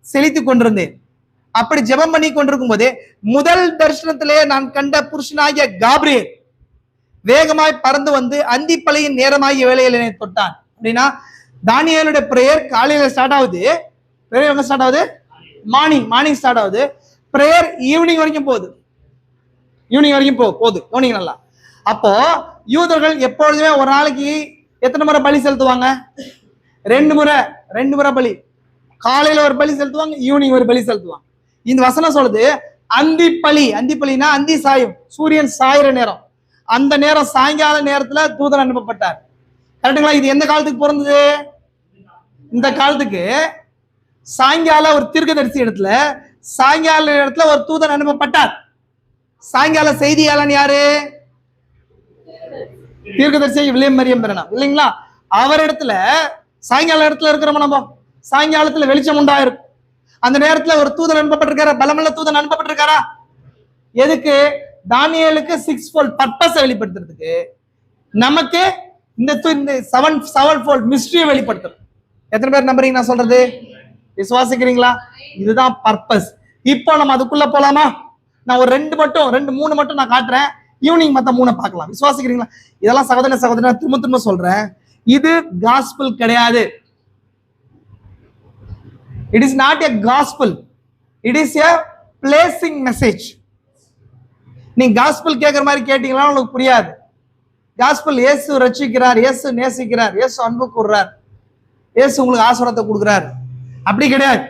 செலுத்திக் கொண்டிருந்தேன். அப்படி ஜெபம் பண்ணி கொண்டிருக்கும் போதே முதல் தரிசனத்திலே நான் கண்ட புருஷனாகிய காப்ரியேல் வேகமாய் பறந்து வந்து அந்திப்பலியின் நேரமாகிய வேலையில் என்னை தொட்டான். அப்படின்னா தானியேலுடைய பிரேயர் காலையில ஸ்டார்ட் ஆகுது. பிரேயர் எங்க ஸ்டார்ட் ஆகுது? மார்னிங் ஸ்டார்ட் ஆகுது. பிரேயர் ஈவினிங் வரைக்கும் போகுது. ஈவினிங் வரைக்கும் போகுது. ஈவினிங் நல்லா. அப்போ யூதர்கள் எப்பொழுதுமே ஒரு நாளைக்கு எத்தனை முறை பலி செலுத்துவாங்க? 2 முறை பலி. காலையில ஒரு பலி செலுத்துவாங்க, ஈவினிங் ஒரு பலி செலுத்துவாங்க. இந்த வசனம் சொல்லுது அந்திப்பலினா அந்தி சாயும், சூரியன் சாயிற நேரம். அந்த நேரம் சாயங்கால நேரத்துல தூதன் அனுப்பப்பட்டார். கரெக்டுங்களா? இது எந்த காலத்துக்கு பிறந்தது? இந்த காலத்துக்கு. சாயங்கால ஒரு தீர்க்கதரிசி இடத்துல சாயங்கால நேரத்துல ஒரு தூதன் அனுப்பப்பட்டார். சாயங்கால செய்தியாளன் யாரு? தீர்க்கதரிசி வில்லியம் மரியம் பெறணும் இல்லைங்களா? அவர் இடத்துல சாயங்கால இடத்துல இருக்கிறோம். நம்ம சாயங்காலத்துல வெளிச்சம் உண்டாயிருக்கும். அந்த நேரத்துல ஒரு தூதன் அனுப்பப்பட்டிருக்காரா? பலமுள்ள தூதன் அனுப்பப்பட்டிருக்காரா? எதுக்கு? தானியேலுக்கு 6-fold பர்பஸை வெளிப்படுத்துறதுக்கு, நமக்கு இந்த 7-fold மிஸ்ட்ரியை வெளிப்படுத்துறது. எத்தனை பேர் நம்புறீங்க நான் சொல்றது? விசுவாசிக்கிறீங்களா? இதுதான் பர்பஸ். இப்போ நம்ம அதுக்குள்ள போலாமா? நான் ஒரு 3 மட்டும் நான் காட்டுறேன். ஈவினிங் மத்த 3 பார்க்கலாம். விசுவாசிக்கிறீங்களா? இதெல்லாம் சகோதர திரும்ப சொல்றேன். இது காஸ்பல் கிடையாது. It is not a gospel. It is a placing message. நீ காஸ்பல் கேட்கிற மாதிரி கேட்டீங்களா உங்களுக்கு புரியாது. காஸ்பல் இயேசு ரட்சிக்கிறார், இயேசு நேசிக்கிறார், இயேசு அன்பு கூறுறார், இயேசு உங்களுக்கு ஆசீர்வாதத்தை கொடுக்குறார், அப்படி கிடையாது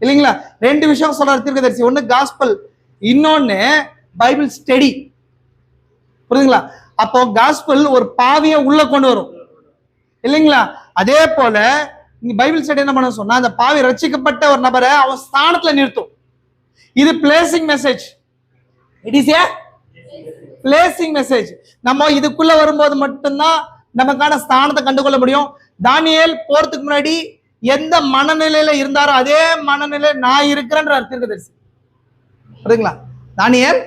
இல்லைங்களா? 2 விஷயம் சொல்றாரு தீர்க்கதரிசி. ஒண்ணு காஸ்பல், இன்னொன்னு பைபிள் ஸ்டடி. புரியுதுங்களா? அப்போ காஸ்பல் ஒரு பாவியை உள்ள கொண்டு வரும் இல்லைங்களா? அதே போல நீங்க பைபிள் ஸ்டடி என்ன பண்ண சொன்னா அந்த பாவி ரட்சிக்கப்பட்ட ஒரு நபரை அவன் ஸ்தானத்துல நிறுத்தும். இது placing message. It is a placing message. நம்ம இதுக்குள்ள வரும்போது மட்டும்தான் நமக்கான ஸ்தானத்தை கண்டுகொள்ள முடியும். தானியேல் போறதுக்கு முன்னாடி எந்த மனநிலையில இருந்தாரோ அதே மனநிலை நான் இருக்கிறேன்ற தீர்க்கதரிசி. புரியுதுங்களா? தானியேல்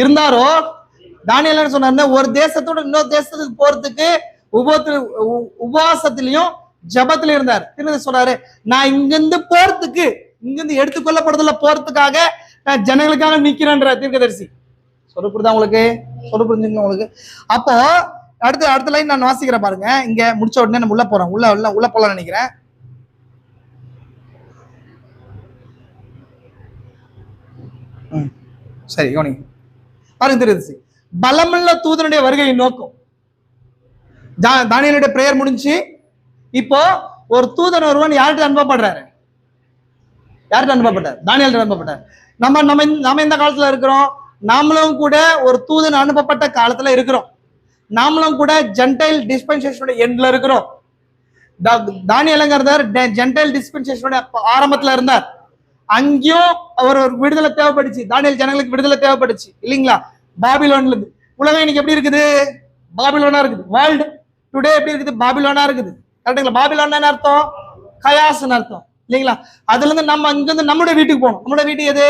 இருந்தாரோ, தானியேல் என்ன சொன்னார்? ஒரு தேசத்தோட இன்னொரு தேசத்துக்கு போறதுக்கு உபவாசத்திலையும் ஜபத்திலையும் இருந்தார். திரும்ப சொல்றாரு, நான் இங்கிருந்து போறதுக்கு, இங்கிருந்து எடுத்துக்கொள்ளப்படுறதுல போறதுக்காக நான் ஜனங்களுக்காக நிக்கிறேன்ற தீர்க்கதரிசி. சொல்ல புரியுதா உங்களுக்கு? சொல்ல புரிஞ்சுங்க உங்களுக்கு? அப்போ அடுத்த லைன் நான் வாசிக்கிறேன் பாருங்க. இங்க முடிச்ச உடனே நம்ம உள்ள போறோம். உள்ள போலாம் நினைக்கிறேன். சரி கவனிங்க பாருங்க. தீர்க்கதரிசி பலமுள்ள தூதனுடைய வருகையை நோக்கும். தானியேலுடைய பிரேயர் முடிஞ்சு இப்போ ஒரு தூதன் ஒருவன் யார்கிட்ட அனுப்பப்படுறாரு? யார்கிட்ட அனுப்பப்பட்டார்? தானியேல்கிட்ட அனுப்பப்பட்டார். நம்ம எந்த காலத்துல இருக்கிறோம்? நாமளும் கூட ஒரு தூதன் அனுப்பப்பட்ட காலத்துல இருக்கிறோம். நாமளும் கூட ஜென்டைல் டிஸ்பென்சேஷனோட எண்ட்ல இருக்கிறோம். தானியேலுங்கிறவர் ஜென்டைல் டிஸ்பென்சேஷனோட ஆரம்பத்துல இருந்தார். அங்கேயும் அவர் ஒரு விடுதலை தேவைப்படுச்சு. தானியேல் ஜனங்களுக்கு விடுதலை தேவைப்படுச்சு இல்லைங்களா? பாபிலோன்ல இருந்து. உலகம் இன்னைக்கு எப்படி இருக்குது? பாபிலோனா இருக்குது. வேர்ல்டு டுடே எப்படி இருக்குது? பாபிலோனா இருக்குது. கரெக்டுங்களா? பாபிலோன் என்ன அர்த்தம்? கயாஸ்னு அர்த்தம் இல்லைங்களா? அதுல இருந்து நம்ம இங்க இருந்து நம்மளுடைய வீட்டுக்கு போகணும். நம்மளுடைய வீட்டு எது?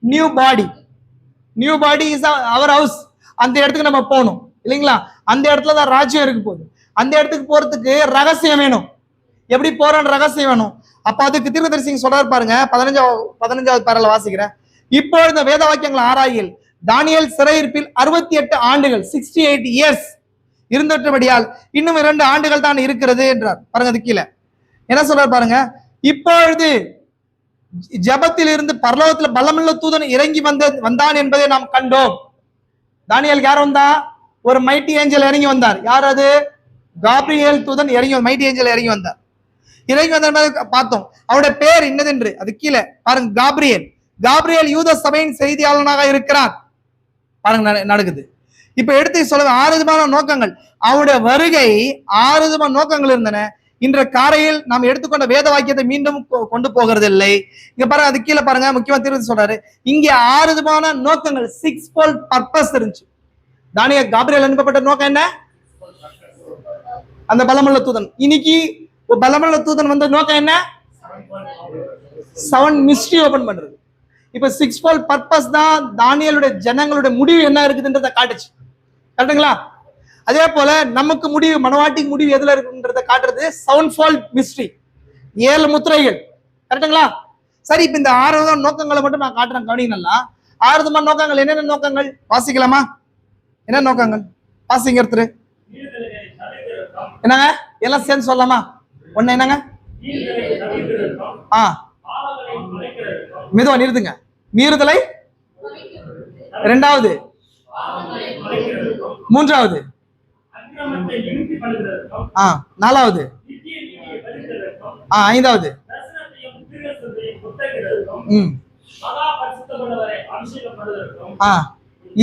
New body. New body is our house. அந்த இடத்துக்கு நம்ம போகணும் இல்லைங்களா? அந்த இடத்துல தான் ராஜ்யம் இருக்க போகுது. அந்த இடத்துக்கு போறதுக்கு ரகசியம் வேணும். எப்படி போறோன்னு ரகசியம் வேணும். அப்ப அதுக்கு தீர்க்கதரிசி சொல்றாரு பாருங்க, 15வது பாடல வாசிக்கிறேன். இப்போ இந்த வேத வாக்கியங்கள் ஆராயில் தானியேல் சிறையிருப்பில் 68 ஆண்டுகள் 68 இயர்ஸ் இருந்தபடியால் இன்னும் 2 ஆண்டுகள் தான் இருக்கிறது என்றார். பாருங்க அது கீழே என்ன சொல்றாரு பாருங்க. இப்பொழுது ஜெபத்தில் இருந்து பரலோகத்தில் பலமுள்ள தூதன் இறங்கி வந்தான் என்பதை நாம் கண்டோம். தானியேல் யார் வந்தா? ஒரு மைட்டி ஏஞ்சல் இறங்கி வந்தார். யார் அது? காப்ரியேல் தூதன் இறங்கி, மைட்டி ஏஞ்சல் இறங்கி வந்தார். இறங்கி வந்த பார்த்தோம். அவருடைய பேர் என்னதென்று அது கீழே பாருங்க. காப்ரியேல். காப்ரியேல் யூத சபையின் செய்தியாளனாக இருக்கிறார். பாருங்க நடக்குது. இப்ப எடுத்து சொல்ல 6 விதமான நோக்கங்கள். அவருடைய வருகை 6 விதமான நோக்கங்கள் இருந்தன. இன்ற காரையில் நாம் எடுத்துக்கொண்ட வேத வாக்கியத்தை மீண்டும் கொண்டு போகிறது இல்லை. இங்க பாருங்க அது கீழே பாருங்க, முக்கியமா திருத்தி சொல்றாரு. இங்க 6 விதமான நோக்கங்கள், 6-fold பர்பஸ் இருந்துச்சு. தானியேல் காப்ரியேல் அனுப்பப்பட்ட நோக்கம் என்ன? அந்த பலமுள்ள தூதன். இன்னைக்கு பலமுள்ள தூதன் வந்த நோக்கம் என்ன? 7 மிஸ்ட்ரி ஓபன் பண்றது. இப்ப 6-fold பர்பஸ் தான் தானியேலுடைய ஜனங்களுடைய முடிவு என்ன இருக்குதுன்றத காட்டுச்சு. கரெக்டுங்களா? அதே போல நமக்கு முடிவு, மனவாட்டிக்கு முடிவு எதுல இருக்குன்றத காட்டுறது 7-fold மிஸ்ட்ரி, 7 முத்திரைகள். கரெக்டுங்களா? சரி, இப்ப இந்த 6 நோக்கங்களை மட்டும் நான் காட்டுறேன், கவனிங்களா? 6 நோக்கங்கள் என்னென்ன நோக்கங்கள் வாசிக்கலாமா? என்ன நோக்கங்கள் வாசிங்கிறது என்னங்க? எல்லாம் சேர்ந்து சொல்லலாமா? ஒண்ணு என்னங்க? மெதுவா நிறுத்துங்க. மீறுதலை, 2வது, 3வது, 4வது, 5வது.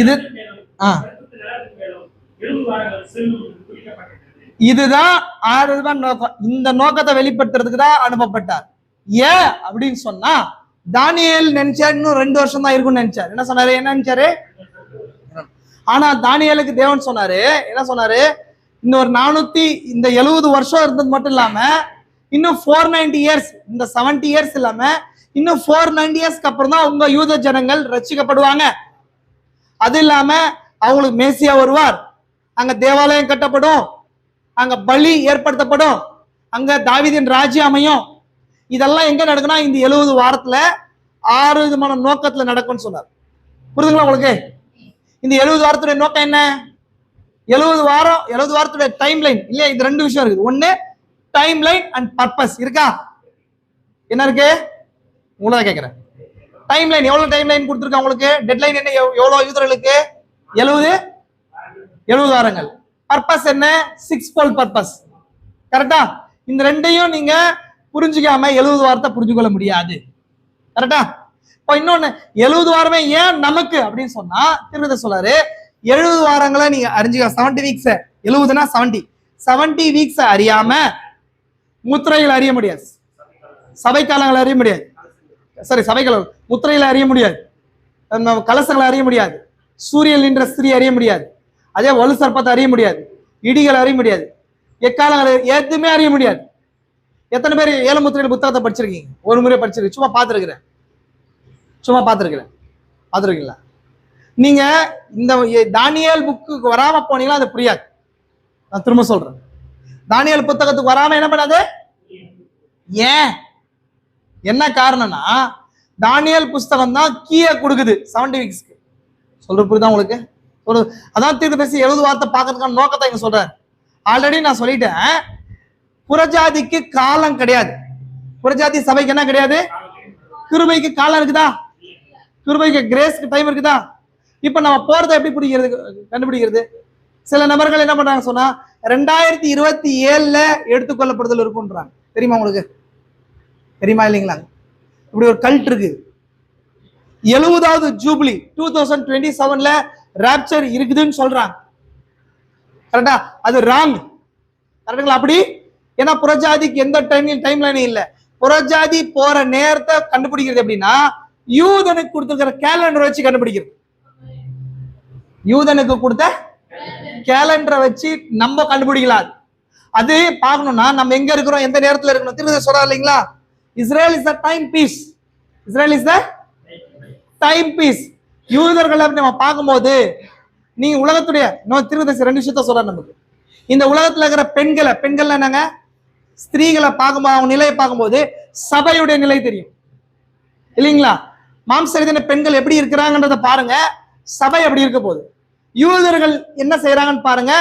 இது இதுதான் 6 நோக்கம். இந்த நோக்கத்தை வெளிப்படுத்துறதுக்கு தான் அனுப்பப்பட்டார். ஏன் அப்படின்னு சொன்னா, தானியேல் நினைச்சார் இன்னும் 2 வருஷம் தான் இருக்கும்னு நினைச்சார். என்ன சொன்னாரு? என்ன நினைச்சாரு? ஆனா தானியேலுக்கு தேவன் சொன்னாரு, என்ன சொன்னாரு? இன்னொரு 470 வருஷம் இருந்தது மட்டும் இல்லாம இன்னும் 490 இயர்ஸ், இந்த 70 இயர்ஸ் இல்லாம இன்னும் 490 இயர்ஸ்க்கு அப்புறம் தான் உங்க யூத ஜனங்கள் ரட்சிக்கப்படுவாங்க. அது இல்லாம அவங்களுக்கு மேசியா வருவார், அங்க தேவாலயம் கட்டப்படும், அங்க பலி ஏற்படுத்தப்படும், அங்க தாவீதின் ராஜ்யம் அமையும். இதெல்லாம் எங்க நடக்குன்னா இந்த 70 வாரத்துல 6 விதமான நோக்கத்துல நடக்கும்னு சொன்னார். புரியுதுங்களா உங்களுக்கு? இந்த 70 வாரத்துடைய நோக்கம் என்ன? 70 வாரத்துடைய டைம் லைன் இல்லையா? இது 2 விஷயம் இருக்குது. ஒண்ணு டைம் லைன் அண்ட் பர்பஸ். இருக்கா? என்ன இருக்கு? உங்களை கேட்கிறேன். டைம் லைன், எவ்வளவு டைம் லைன் கொடுத்துருக்காங்க உங்களுக்கு? டெட்லைன் என்ன? எவ்வளவு யூதர்களுக்கு? 70 வாரங்கள். பர்பஸ் என்ன? 6-fold purpose. கரெக்டா? இந்த 2ஐயும் நீங்க புரிஞ்சுக்காம 70 வாரத்தை புரிஞ்சு கொள்ள முடியாது. கரெக்டா? இப்போ இன்னொன்னு, 70 வாரமே ஏன் நமக்கு அப்படின்னு சொன்னா, திருவித சொல்றாரு 70 வாரங்களை நீங்க அறிஞ்சுக்க. 70 வீக்ஸ், 70னா 70 வீக்ஸ் அறியாம முத்திரைகள் அறிய முடியாது, சபை காலங்களை அறிய முடியாது. சரி, சபைகள் முத்திரைகளை அறிய முடியாது, கலசங்களை அறிய முடியாது, சூரியன் நின்ற ஸ்திரீ அறிய முடியாது, அதே வலு சர்ப்பத்தை அறிய முடியாது, இடிகள் அறிய முடியாது, எக்காலங்களை எதுவுமே அறிய முடியாது. எத்தனை பேர் 7 முத்திரைகள் புத்தகத்தை படிச்சிருக்கீங்க? ஒரு முறை படிச்சிருக்கீங்க? சும்மா பார்த்துருக்கிறேன். பார்த்துருக்கீங்களா? நீங்க இந்த தானியேல் புக்கு வராம போனீங்களா அது புரியாது. நான் திரும்ப சொல்றேன், தானியேல் புத்தகத்துக்கு வராம என்ன பண்ணாது? ஏன்? என்ன காரணம்னா, தானியேல் புஸ்தகம் தான் கீயை கொடுக்குது 70 வீக்ஸ்க்கு. சொல்ற புரியுதா உங்களுக்கு? அதான் தீர்க்கதரிசி 70 வாரத்தை பார்க்கறதுக்கான நோக்கத்தை இங்க சொல்றாரு. ஆல்ரெடி நான் சொல்லிட்டேன், புறஜாதிக்கு காலம் கிடையாது. புறஜாதி சபைக்கு என்ன கிடையாது? கிருபைக்கு காலம் இருக்குதா? கிருபைக்கு கிரேஸ்க்கு டைம் இருக்குதா? இப்ப நம்ம போறதை எப்படி கண்டுபிடிக்கிறது? சில நபர்கள் என்ன பண்றாங்க சொன்னா, 2027 எடுத்துக்கொள்ளப்படுதல் இருக்கும்ன்றாங்க. தெரியுமா உங்களுக்கு? தெரியுமா இல்லைங்களா? இப்படி ஒரு கல்ட் இருக்கு. 70வது ஜூபிலி 2027 ராப்சர் இருக்குதுன்னு சொல்றாங்க. கரெக்டா? அது ராங். கரெக்டுங்களா? அப்படி ஏன்னா புறஜாதிக்கு எந்த டைம் லைன் இல்ல. புறஜாதி போற நேரத்தை கண்டுபிடிக்கிறது எப்படின்னா, யூதனுக்கு கொடுத்திருக்கிற கேலண்டர் வச்சு கண்டுபிடிக்கிறது. யூதனுக்கு கொடுத்த கேலண்டரை வச்சு நம்ம கண்டுபிடிக்கலாம். அது பார்க்கணும்னா நம்ம எங்க இருக்கிறோம், எந்த நேரத்துல இருக்கணும். திரும்ப சொல்றா இல்லைங்களா? Israel is the timepiece. Israel is the timepiece. யூதர்களை நம்ம பார்க்கும்போது நீங்க உலகத்துடைய திருவிதசி 2 விஷயத்த சொல்ற நமக்கு. இந்த உலகத்துல இருக்கிற பெண்கள் என்னங்க, ஸ்திரீகளை பார்க்கும்போது அவங்க நிலையை பார்க்கும்போது சபையுடைய நிலை தெரியும் இல்லைங்களா? மாம்சரீதியான பெண்கள் எப்படி இருக்கிறாங்கன்றத பாருங்க, சபை எப்படி இருக்க போகுது. யூதர்கள் என்ன செய்யறாங்கன்னு பாருங்க,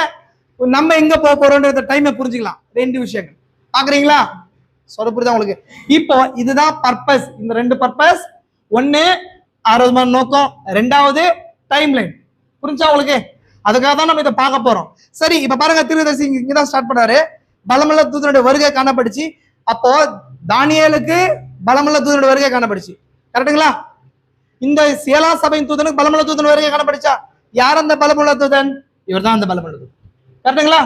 நம்ம எங்க போக போறோம்ன்ற டைமை புரிஞ்சுக்கலாம். 2 விஷயங்கள் பாக்குறீங்களா? சொல்ல புரியுதா உங்களுக்கு? இப்போ இதுதான் பர்பஸ். இந்த 2 பர்பஸ், ஒன்னு ஆரோக்கியமான நோக்கம், 2வது டைம் லைன். புரிஞ்சா உங்களுக்கு? அதுக்காக தான் நம்ம இதை பார்க்க போறோம். சரி, இப்ப பாருங்க, தீர்க்கதரிசி இங்கதான் ஸ்டார்ட் பண்ணாரு. பலமுள்ள தூதனுடைய வருகை காணப்படுச்சு. அப்போ தானியேலுக்கு பலமுள்ள தூதனுடைய வருகை காணப்படுச்சு. கரெக்டுங்களா? இந்த 7ஆம் சபையின் தூதனுக்கு பலமுள்ள தூதன் வருகை காணப்படுச்சா? யார் அந்த பலமுள்ள தூதன்? இவர் தான் அந்த பலமுள்ள தூதன். கரெக்டுங்களா?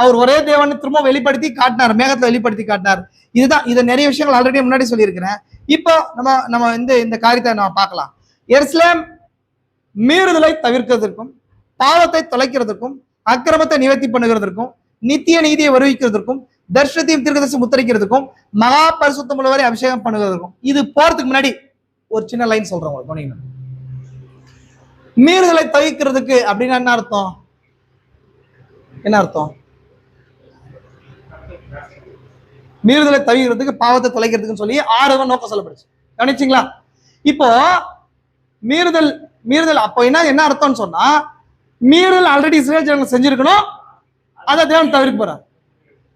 அவர் ஒரே தேவனை திரும்ப வெளிப்படுத்தி காட்டினார், மேகத்துல வெளிப்படுத்தி காட்டினார். இதுதான். இது நிறைய விஷயங்கள் ஆல்ரெடி முன்னாடி சொல்லியிருக்கிறேன். இப்போ நம்ம இந்த காரியத்தை நம்ம பார்க்கலாம். எருசலேம் மீறுதலை தவிர்க்கிறதுக்கும், பாவத்தை தொலைக்கிறதுக்கும், அக்கிரமத்தை நிவர்த்தி பண்ணுகிறதுக்கும், நித்திய நீதியை வருவிக்கிறதுக்கும், தர்ஷத்தையும் தீர்க்கதரிசி முத்திரிக்கிறதுக்கும், மகா பரிசுத்தம் உள்ளவரை அபிஷேகம் பண்ணுகிறதுக்கும். இது போறதுக்கு முன்னாடி ஒரு சின்ன லைன் சொல்றேன் உங்களுக்கு. மீறுதலை தவிர்க்கிறதுக்கு அப்படின்னா என்ன அர்த்தம்? என்ன அர்த்தம்? மீறுதலை தவிர்க்கிறதுக்கு, பாவத்தை தொலைக்கிறதுக்கு சொல்லி 6 நோக்கம் சொல்லப்படுச்சு. கவனிச்சிங்களா? இப்போ மீறுதல் அப்போ என்ன அர்த்தம்னு சொன்னா, மீறுதல் ஆல்ரெடி இஸ்ரேல் ஜனங்கள் செஞ்சிருக்கணும், அதை தேவன் தவிர்க்க போறார்.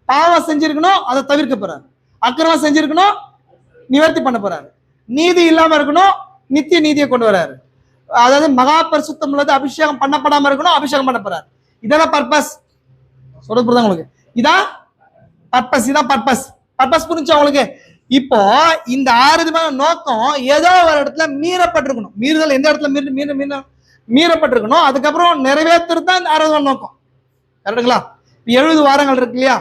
பாவம் செஞ்சிருக்கணும், அதை தவிர்க்க போறார். அக்கிரமம் செஞ்சிருக்கணும், நிவர்த்தி பண்ண போறாரு. நீதி இல்லாம இருக்கணும், நித்திய நீதியை கொண்டு வராரு. அதாவது மகா பரிசுத்தம் உள்ளது அபிஷேகம் பண்ணப்படாம இருக்கணும், அபிஷேகம் பண்ண போறாரு. இதெல்லாம் பர்பஸ். சொல்ல புரியுதா உங்களுக்கு? இதான் பர்பஸ். இதான் பர்பஸ் புரிஞ்சா உங்களுக்கு? இப்போ இந்த 6 விதமான நோக்கம் ஏதோ ஒரு இடத்துல மீறப்பட்டிருக்கணும். மீறுதல் எந்த இடத்துல மீறப்பட்டிருக்கணும், அதுக்கப்புறம் நிறைவேற்றுறது தான் இந்த 6 விதமான நோக்கம். கரெக்டுங்களா? 70 வாரங்கள் இருக்கு இல்லையா?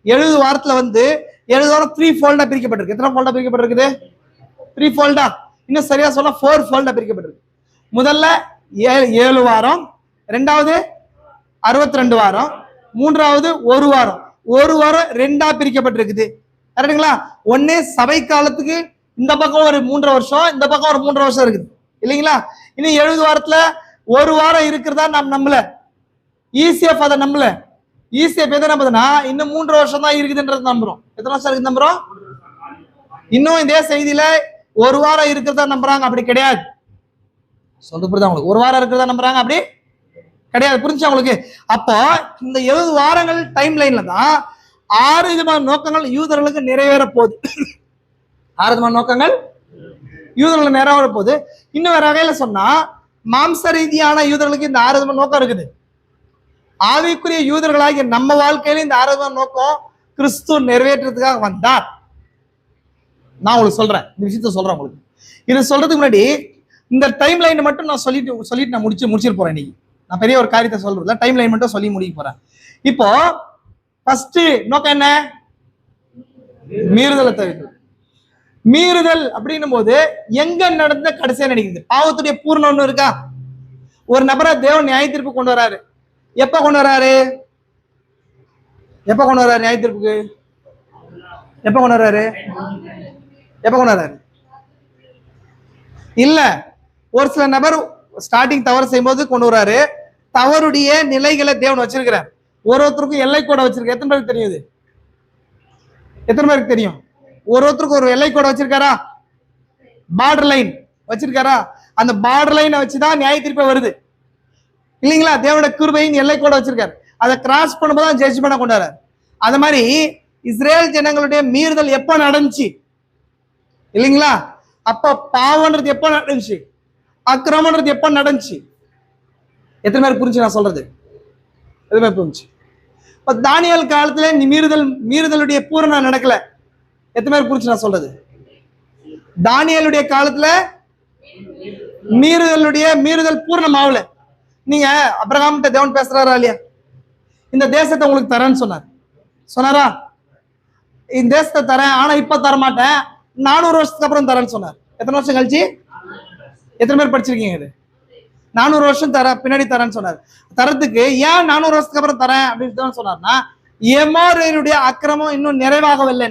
70 வாரத்துல 70 வாரம் 3 ஃபோல்டா பிரிக்கப்பட்டிருக்கு. எத்தனை ஃபோல்டா பிரிக்கப்பட்டிருக்குது? 3 ஃபோல்டா. இன்னும் சரியா சொல்ல 4 ஃபோல்டா பிரிக்கப்பட்டிருக்கு. முதல்ல 7 வாரம், 2வது 62 வாரம், 3வது 1 வாரம். 1 வாரம் 2ஆ பிரிக்கப்பட்டிருக்குது. கரெக்டுங்களா? ஒன்னு சபை காலத்துக்கு இந்த பக்கம் ஒரு 3.5 வருஷம், இந்த பக்கம் ஒரு 3.5 வருஷம் இருக்குது இல்லைங்களா? இன்னும் 70 வாரத்துல 1 வாரம் இருக்கிறதா நாம் நம்பல. ECF அதை நம்பல. ECF எதை நம்புதுன்னா இன்னும் 3.5 வருஷம் தான் இருக்குதுன்றது நம்புறோம். எத்தனை வருஷம் இருக்குது நம்புறோம்? இன்னும் இதே செய்தியில 1 வாரம் இருக்கிறதா நம்புறாங்க. அப்படி கிடையாது. சொல்ல புரியுதா உங்களுக்கு? 1 வாரம் இருக்கிறதா நம்புறாங்க, அப்படி கிடையாது. புரிஞ்சா உங்களுக்கு? அப்போ இந்த 70 வாரங்கள் டைம் லைன்ல தான் 6 விதமான நோக்கங்கள் யூதர்களுக்கு நிறைவேற போகுது. 6 விதமான நோக்கங்கள் யூதர்களுக்கு நிறைவேற போகுது. இன்னும் வேற வகையில சொன்னா, மாம்ச ரீதியான யூதர்களுக்கு இந்த 6 விதமான நோக்கம் இருக்குது. ஆவிக்குரிய யூதர்களாகிய நம்ம வாழ்க்கையில இந்த 6 விதமான நோக்கம் கிறிஸ்து நிறைவேற்றத்துக்காக வந்தார். நான் உங்களுக்கு சொல்றேன், இந்த விஷயத்த சொல்றேன் உங்களுக்கு. இது சொல்றதுக்கு முன்னாடி இந்த டைம் லைன் மட்டும் நான் சொல்லிட்டு நான் முடிச்சிட்டு போறேன். இன்னைக்கு நான் பெரிய ஒரு காரியத்தை சொல்றேன், டைம் லைன் மட்டும் சொல்லி முடிக்க போறேன். இப்போ ஃபர்ஸ்ட் நோக்கம் என்ன? மீறுதலை தவிர்க்கிறது. மீறுதல் அப்படின்னும் போது எங்க நடந்த கடைசியா நடிக்குது? பாவத்துடைய பூர்ணம் ஒண்ணு இருக்கா? ஒரு நபரை தேவன் நியாய தீர்ப்பு கொண்டு வராரு. எப்ப கொண்டு வராரு? நியாய தீர்ப்புக்கு எப்ப கொண்டு வராரு? இல்ல, ஒரு சில நபர் ஸ்டார்டிங் தவறு செய்யும்போது கொண்டு வராரு. தவறுடைய நிலைகளை தேவன் வச்சிருக்கிறார். ஒருத்தருக்கும் எல்லை கோட வச்சிருக்க. எத்தனை பேருக்கு தெரியும்? எத்தனை பேருக்கு தெரியும்? ஒருத்தருக்கு ஒரு எல்லை கோட வச்சிருக்காரா? Border line வச்சிருக்காரா? அந்த பார்டர் லைனை வச்சுதான் நியாய தீர்ப்பே வருது இல்லைங்களா? தேவனுடைய கிருபையின் எல்லை கோட வச்சிருக்காரு. அதை கிராஸ் பண்ணும்போது தான் ஜட்ஜ்மென்ட் கொண்டு வராரு. அது மாதிரி இஸ்ரேல் ஜனங்களுடைய மீறுதல் எப்ப நடந்துச்சு இல்லைங்களா? அப்ப பாவம்ன்றது எப்ப நடந்துச்சு? அக்கிரமன்றது எப்ப நடந்துச்சு? எத்தனை பேர் புரிஞ்சு நான் சொல்றது? எத்தனை பேர் புரிஞ்சு? இப்ப தானியேல் காலத்துல மீறுதலுடைய பூரணம் நடக்கல. எத்தனை பேர் புரிஞ்சு நான் சொல்றது? தானியேலுடைய காலத்துல மீறுதல் பூரணம் ஆகல. நீங்க அபிரகாம்கிட்ட தேவன் பேசுறாரா இல்லையா? இந்த தேசத்தை உங்களுக்கு தரேன்னு சொன்னாரா? இந்த தேசத்தை தரேன், ஆனா இப்ப தர மாட்டேன், 400 வருஷத்துக்கு அப்புறம் தரேன்னு சொன்னார். எத்தனை வருஷம் கழிச்சு? எத்தனை பேர் படிச்சிருக்கீங்க? இது 400 வருஷம் பின்னாடி தரேன்னு சொன்னார். தரத்துக்கு ஏன் 400 வருஷத்துக்கு அப்புறம் தரேன் அப்படின்னு சொன்னார்னா, எமோரியருடைய அக்கிரமம் இன்னும் நிறைவாகவில்லை.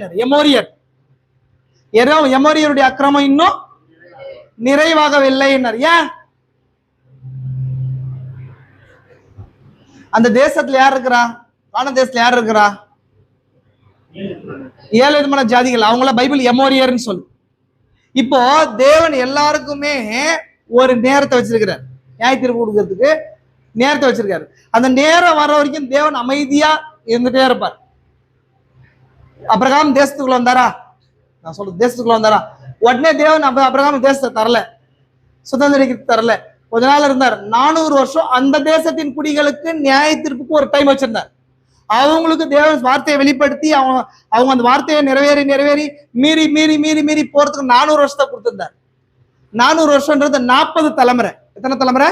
எமோரியருடைய அக்கிரமம் இன்னும் நிறைவாகவில்லை. ஏன்? அந்த தேசத்துல யார் இருக்கிறா? கான தேசத்துல யார் இருக்கிறா? 7 விதமான ஜாதிகள். அவங்கள பைபிள் எமோரியர்னு சொல்லு. இப்போ தேவன் எல்லாருக்குமே ஒரு நேரத்தை வச்சிருக்கிறார், நியாய தீர்ப்பு கொடுக்கறதுக்கு நேரத்தை வச்சிருக்காரு. அந்த நேரம் வர வரைக்கும் தேவன் அமைதியா இருந்துட்டே இருப்பார். அபிரகாம் தேசத்துக்குள்ள வந்தாரா? நான் சொல்றது தேசத்துக்குள்ள வந்தாரா? உடனே தேவன் அபிரகாம் தேசத்தை தரல, சுதந்திரிக்கு தரல. கொஞ்ச நாள் இருந்தார். 400 வருஷம் அந்த தேசத்தின் குடிகளுக்கு நியாய தீர்ப்புக்கு ஒரு டைம் வச்சிருந்தார். அவங்களுக்கு தேவன் வார்த்தையை வெளிப்படுத்தி அவங்க அந்த வார்த்தையை நிறைவேறி மீறி மீறி மீறி மீறி போறதுக்கு 400 வருஷத்தை கொடுத்திருந்தார். 400 வருஷம்ன்றது 40 தலைமுறை. எத்தனை தலைமுறை?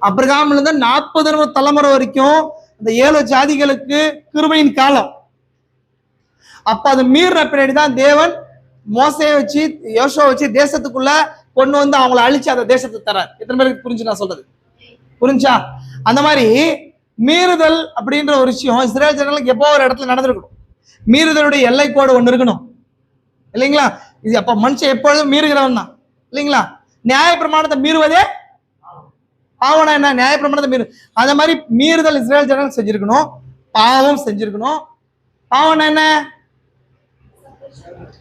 அபிரகாம்ல இருந்து 40 தலைமுறை வரைக்கும் இந்த 7 ஜாதிகளுக்கு கிருபையின் காலம். அப்ப அது மீறின பின்னாடிதான் தேவன் மோசையை வச்சு யோசுவாவை வச்சு தேசத்துக்குள்ள கொண்டு வந்து அவங்களை அழிச்சு அந்த தேசத்தை தரார். எத்தனை பேருக்கு புரிஞ்சு நான் சொல்றது? புரிஞ்சா? அந்த மாதிரி மீறுதல் அப்படின்ற ஒரு விஷயம் இஸ்ரேல் ஜனங்களுக்கு எப்போ ஒரு இடத்துல நடந்திருக்கணும். மீறுதலுடைய எல்லை கோடு ஒண்ணு இருக்கணும், இல்லைங்களா? இது அப்ப மனுஷன் எப்பொழுதும் மீறுகிறவன் தான், இல்லைங்களா? நியாய பிரமாணத்தை மீறுவதே பாவனா என்ன? நியாய பிரமாணத்தை மீறு. அந்த மாதிரி மீறுதல் இஸ்ரேல் ஜனங்கள் செஞ்சிருக்கணும், பாவம் செஞ்சிருக்கணும். பாவனா என்ன?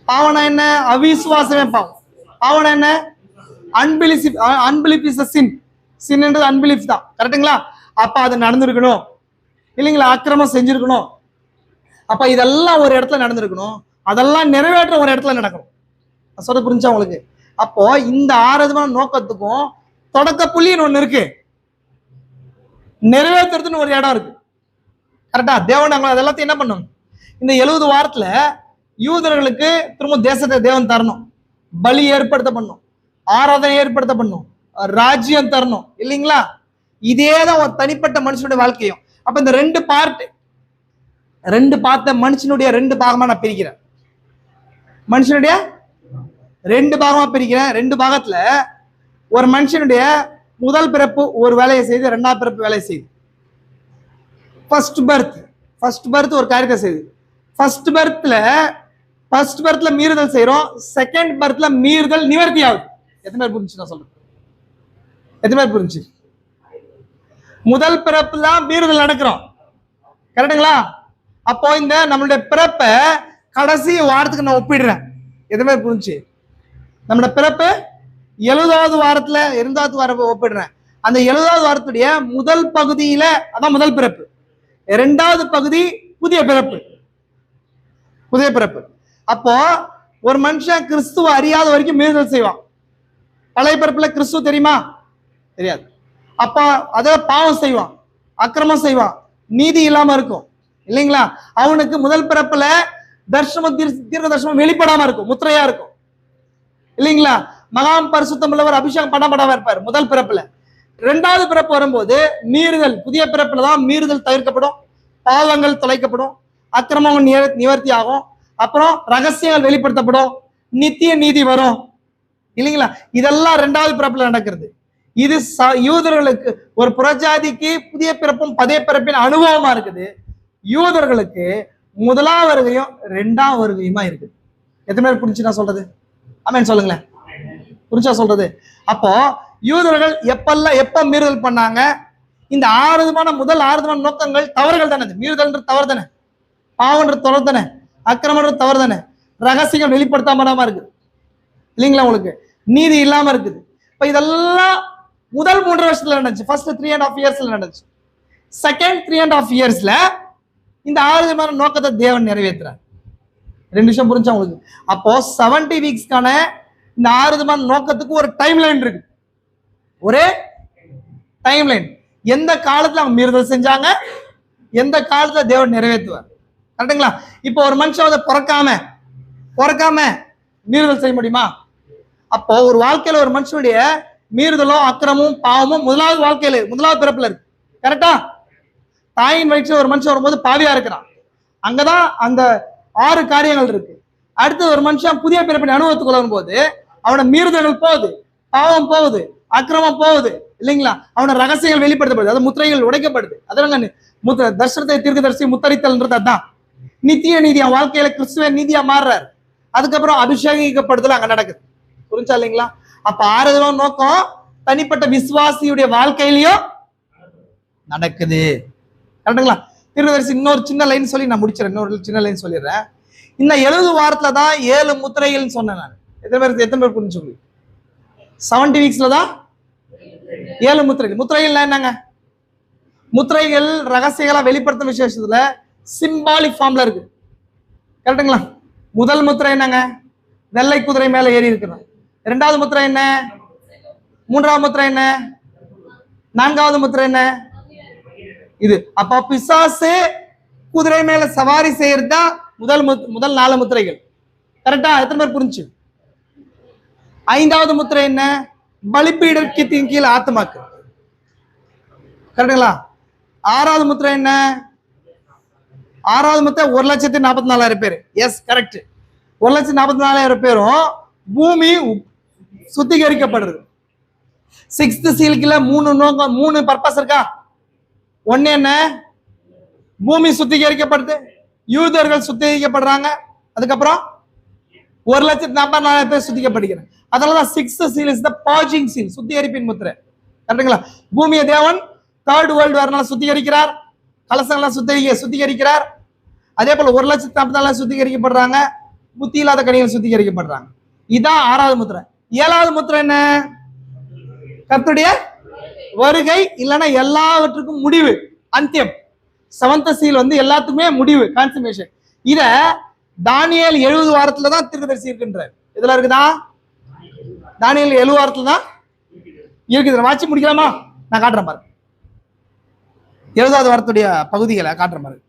பாவனா என்ன? அவிசுவாசமே பாவம். பாவனா என்ன? Unbelief is a sin. சின்ன்றது அன்பிலீஃப் தான், கரெக்டுங்களா? அப்ப அது நடந்திருக்கணும், இல்லைங்களா? அக்கிரமம் செஞ்சிருக்கணும். அப்ப இதெல்லாம் ஒரு இடத்துல நடந்திருக்கணும், அதெல்லாம் நிறைவேற்ற ஒரு இடத்துல நடக்கணும். சொல்ல புரிஞ்சா உங்களுக்கு? அப்போ இந்த 6 விதமான நோக்கத்துக்கும் தொடக்க புள்ளின்னு ஒண்ணு இருக்கு, நிறைவேற்றுறதுன்னு ஒரு இடம் இருக்கு, கரெக்டா? தேவன் அதெல்லாத்தையும் என்ன பண்ணும்? இந்த 70 வாரத்துல யூதர்களுக்கு திரும்ப தேசத்தை தேவன் தரணும், பலி ஏற்படுத்த பண்ணும், ஆராதனை ஏற்படுத்த பண்ணும், ராஜ்யம் தரணும், இல்லைங்களா? இதேதான் ஒரு தனிப்பட்ட மனுஷனுடைய வாழ்க்கையும். அப்ப இந்த ரெண்டு பார்ட்ட மனுஷனுடைய 2 பாகமா நான் பிரிக்கிறேன். மனுஷனுடைய 2 பாகமா பிரிக்கிறேன். 2 பாகத்துல ஒரு மனுஷனுடைய முதல் பிறப்பு ஒரு வேலையை செய்து, 2ஆவது பிறப்பு வேலையை செய்து. ஃபர்ஸ்ட் பர்த் ஒரு காரியத்தை செய்யுது. ஃபர்ஸ்ட் பர்த்ல மீறுதல் செய்யறோம், செகண்ட் பர்த்ல மீறுதல் நிவர்த்தி ஆகுது. எத்தனை பேர் புரிஞ்சு நான் சொல்றேன்? எத்தனை பேர் புரிஞ்சு? முதல் பிறப்புல மீறுதல் நடக்கிறோம், கரெக்டுங்களா? அப்போ இந்த நம்மளுடைய பிறப்பை கடைசி வாரத்துக்கு நான் ஒப்பிடுறேன். எத்தனை பேர் புரிஞ்சு? நம்மளோட பிறப்பு 70வது வாரத்துல 2வது வாரம் ஒப்பிடுறேன். அந்த 70வது வாரத்துடைய முதல் பகுதியில அதான் முதல் பிறப்பு, 2வது பகுதி புதிய பிறப்பு. அப்போ ஒரு மனுஷன் கிறிஸ்துவ அறியாத வரைக்கும் மீறுதல் செய்வான். பழைய பிறப்புல கிறிஸ்துவ தெரியுமா? தெரியாது. அப்ப அத பாவம் செய்வான், அக்கிரமம் செய்வான், நீதி இல்லாம இருக்கும், இல்லைங்களா? அவனுக்கு முதல் பிறப்புல தர்ஷனம் தீர்க்க தர்ஷனம் வெளிப்படாம இருக்கும், முத்திரையா இருக்கும், இல்லைங்களா? மகாம் பரிசுத்தம் உள்ளவர் அபிஷேகம் பண்ணப்படாம இருப்பார் முதல் பிறப்புல. 2வது பிறப்பு வரும்போது மீறுதல், புதிய பிறப்புல தான் மீறுதல் தவிர்க்கப்படும், பாவங்கள் தொலைக்கப்படும், அக்கிரமம் நிவர்த்தி ஆகும், அப்புறம் ரகசியங்கள் வெளிப்படுத்தப்படும், நித்திய நீதி வரும், இல்லைங்களா? இதெல்லாம் 2வது பிறப்புல நடக்கிறது. இது யூதர்களுக்கு ஒரு புறஜாதிக்கு புதிய பிறப்பும் பதே பிறப்பின் அனுபவமா இருக்குது. யூதர்களுக்கு முதலாவது வருகையும் 2ஆவது வருகையுமா இருக்குது. எத்தனை பேர் புரிஞ்சு நான் சொல்றது? ஆமென் சொல்லுங்களேன். புரிஞ்சா சொல்றது? அப்போ யூதர்கள் எப்ப மீறுதல் பண்ணாங்க? இந்த 6 விதமான முதல் 6 விதமான நோக்கங்கள் தவறுகள் தானே. மீறுதல்ன்றது தவறு தானே, பாவன்றது தவறு தானே, அக்கிரமன்றது தவறு தானே, ரகசியம் வெளிப்படுத்தாம இருக்கு, இல்லைங்களா? உங்களுக்கு நீதி இல்லாம இருக்குது. இப்ப இதெல்லாம் முதல் 3 வருஷத்துல நடந்துச்சு. ஃபர்ஸ்ட் 3.5 இயர்ஸ்ல நடந்துச்சு. செகண்ட் 3.5 இயர்ஸ்ல இந்த 6 விதமான நோக்கத்தை தேவன் நிறைவேற்றுறார். 2 விஷயம் புரிஞ்சா உங்களுக்கு? அப்போ 70 வீக்ஸ்க்கான இந்த 6 விதமான நோக்கத்துக்கு ஒரு டைம் லைன் இருக்கு, ஒரே டைம் லைன். எந்த காலத்துல அவங்க மீறுதல் செஞ்சாங்க, எந்த காலத்துல தேவன் நிறைவேற்றுவார், கரெக்டுங்களா? இப்போ ஒரு மனுஷன் அதை பிறக்காம மீறுதல் செய்ய முடியுமா? அப்போ ஒரு வாழ்க்கையில ஒரு மனுஷனுடைய மீறுதலோ அக்கிரமும் பாவமும் முதலாவது பிறப்புல இருக்கு, கரெக்டா? தாயின் வயிற்றுல ஒரு மனுஷன் வரும்போது பாவியா இருக்கிறான், அங்கதான் அந்த 6 காரியங்கள் இருக்கு. அடுத்து ஒரு மனுஷன் புதிய பிறப்பின் அனுபவத்துக்குள்ள வரும்போது அவனோட மீறுதல்கள் போகுது, பாவம் போகுது, அக்கிரமம் போகுது, இல்லைங்களா? அவனோட ரகசியங்கள் வெளிப்படுத்தப்படுது, அது முத்திரைகள் உடைக்கப்படுது. அதனால தர்சனத்தை தீர்க்கதரிசி முத்தரித்தல்ன்றது அதான். நித்திய நீதி அவன் வாழ்க்கையில கிறிஸ்துவ நீதியா மாறுறாரு. அதுக்கப்புறம் அபிஷேகிக்கப்படுதல் அங்க நடக்குது. புரிஞ்சா இல்லைங்களா? அப்ப 6 நோக்கம் தனிப்பட்ட விசுவாசியுடைய வாழ்க்கையிலையும் நடக்குது. கரெக்டுங்களா? தீர்க்கதரிசி இன்னொரு சின்ன லைன் சொல்லி நான் முடிச்சிடறேன். இன்னொரு சின்ன லைன் சொல்லிடுறேன். இந்த 70 வாரத்துல தான் 7 முத்திரைகள் சொன்னேன் நான். எத்தனை பேர் புரிஞ்சு சொல்லி 70 வீக்ஸ்ல தான் 7 முத்திரைகள். முத்திரைகள் என்னங்க? முத்திரைகள் ரகசியங்களா வெளிப்படுத்தும் விசேஷத்துல சிம்பாலிக் ஃபார்ம்ல இருக்கு. கரெக்டுங்களா? முதல் முத்திரை என்னங்க? வெள்ளை குதிரை மேல ஏறி இருக்கிறோம். இரண்டாவது முத்திரை என்ன? மூன்றாவது முத்திரை என்ன? நான்காவது முத்திரை என்ன? இது. அப்ப பிசாசு குதிரை மேல சவாரி செய்யறதா முதல் 4 முத்திரைகள். கரெக்டா? எத்தனை பேர் புரிஞ்சு? ஐந்தாவது முத்திரை என்ன? பலிப்பீடத்தின் கீழ் ஆத்மாக்கு. கரெக்டுங்களா? ஆறாவது முத்திரை என்ன? ஆறாவது முத்திரை 1,44,000 பேர். S, correct. 1,44,000 பேரும் பூமி சுத்திகரிக்கப்படுறது. 6th சீல்குல 3 பர்பஸ் இருக்கா? ஒண்ணு என்ன? பூமி சுத்திகரிக்கப்படுது, யூதர்கள் சுத்திகரிக்கப்படுறாங்க, அதுக்கப்புறம் 1,44,000 பேர் சுத்திகரிக்கப்படுகிறாங்க. அதனாலதான் 6th seal is the purging seal, சுத்திகரிப்பின் முத்திரை. கரெக்டுங்களா? பூமியை தேவன் 3rd வேர்ல்டு வார்னால சுத்திகரிக்கிறார், கலசங்கள்லாம் சுத்திகரிக்கிறார். அதே போல 1,44,000 சுத்திகரிக்கப்படுறாங்க, புத்தி இல்லாத கனிகள் சுத்திகரிக்கப்படுறாங்க. இதான் 6வது முத்திரை. 7வது முத்திரை என்ன? கர்த்தருடைய வருகை, இல்லைன்னா எல்லாவற்றுக்கும் முடிவு, அந்தியம். 7th seal வந்து எல்லாத்துக்குமே முடிவு, கான்சுமேஷன். இத தானியேல் 70 வாரத்துல தான் தீர்க்கதரிசி இருக்கின்றார். இதுல இருக்குதா? தானியேல் 70 வாரத்துல தான் இருக்குது. வாட்சி முடிக்கலாமா? நான் காட்டுறேன் பாருங்க. 70வது வாரத்துடைய பகுதிகளை காட்டுறேன் பாருங்க.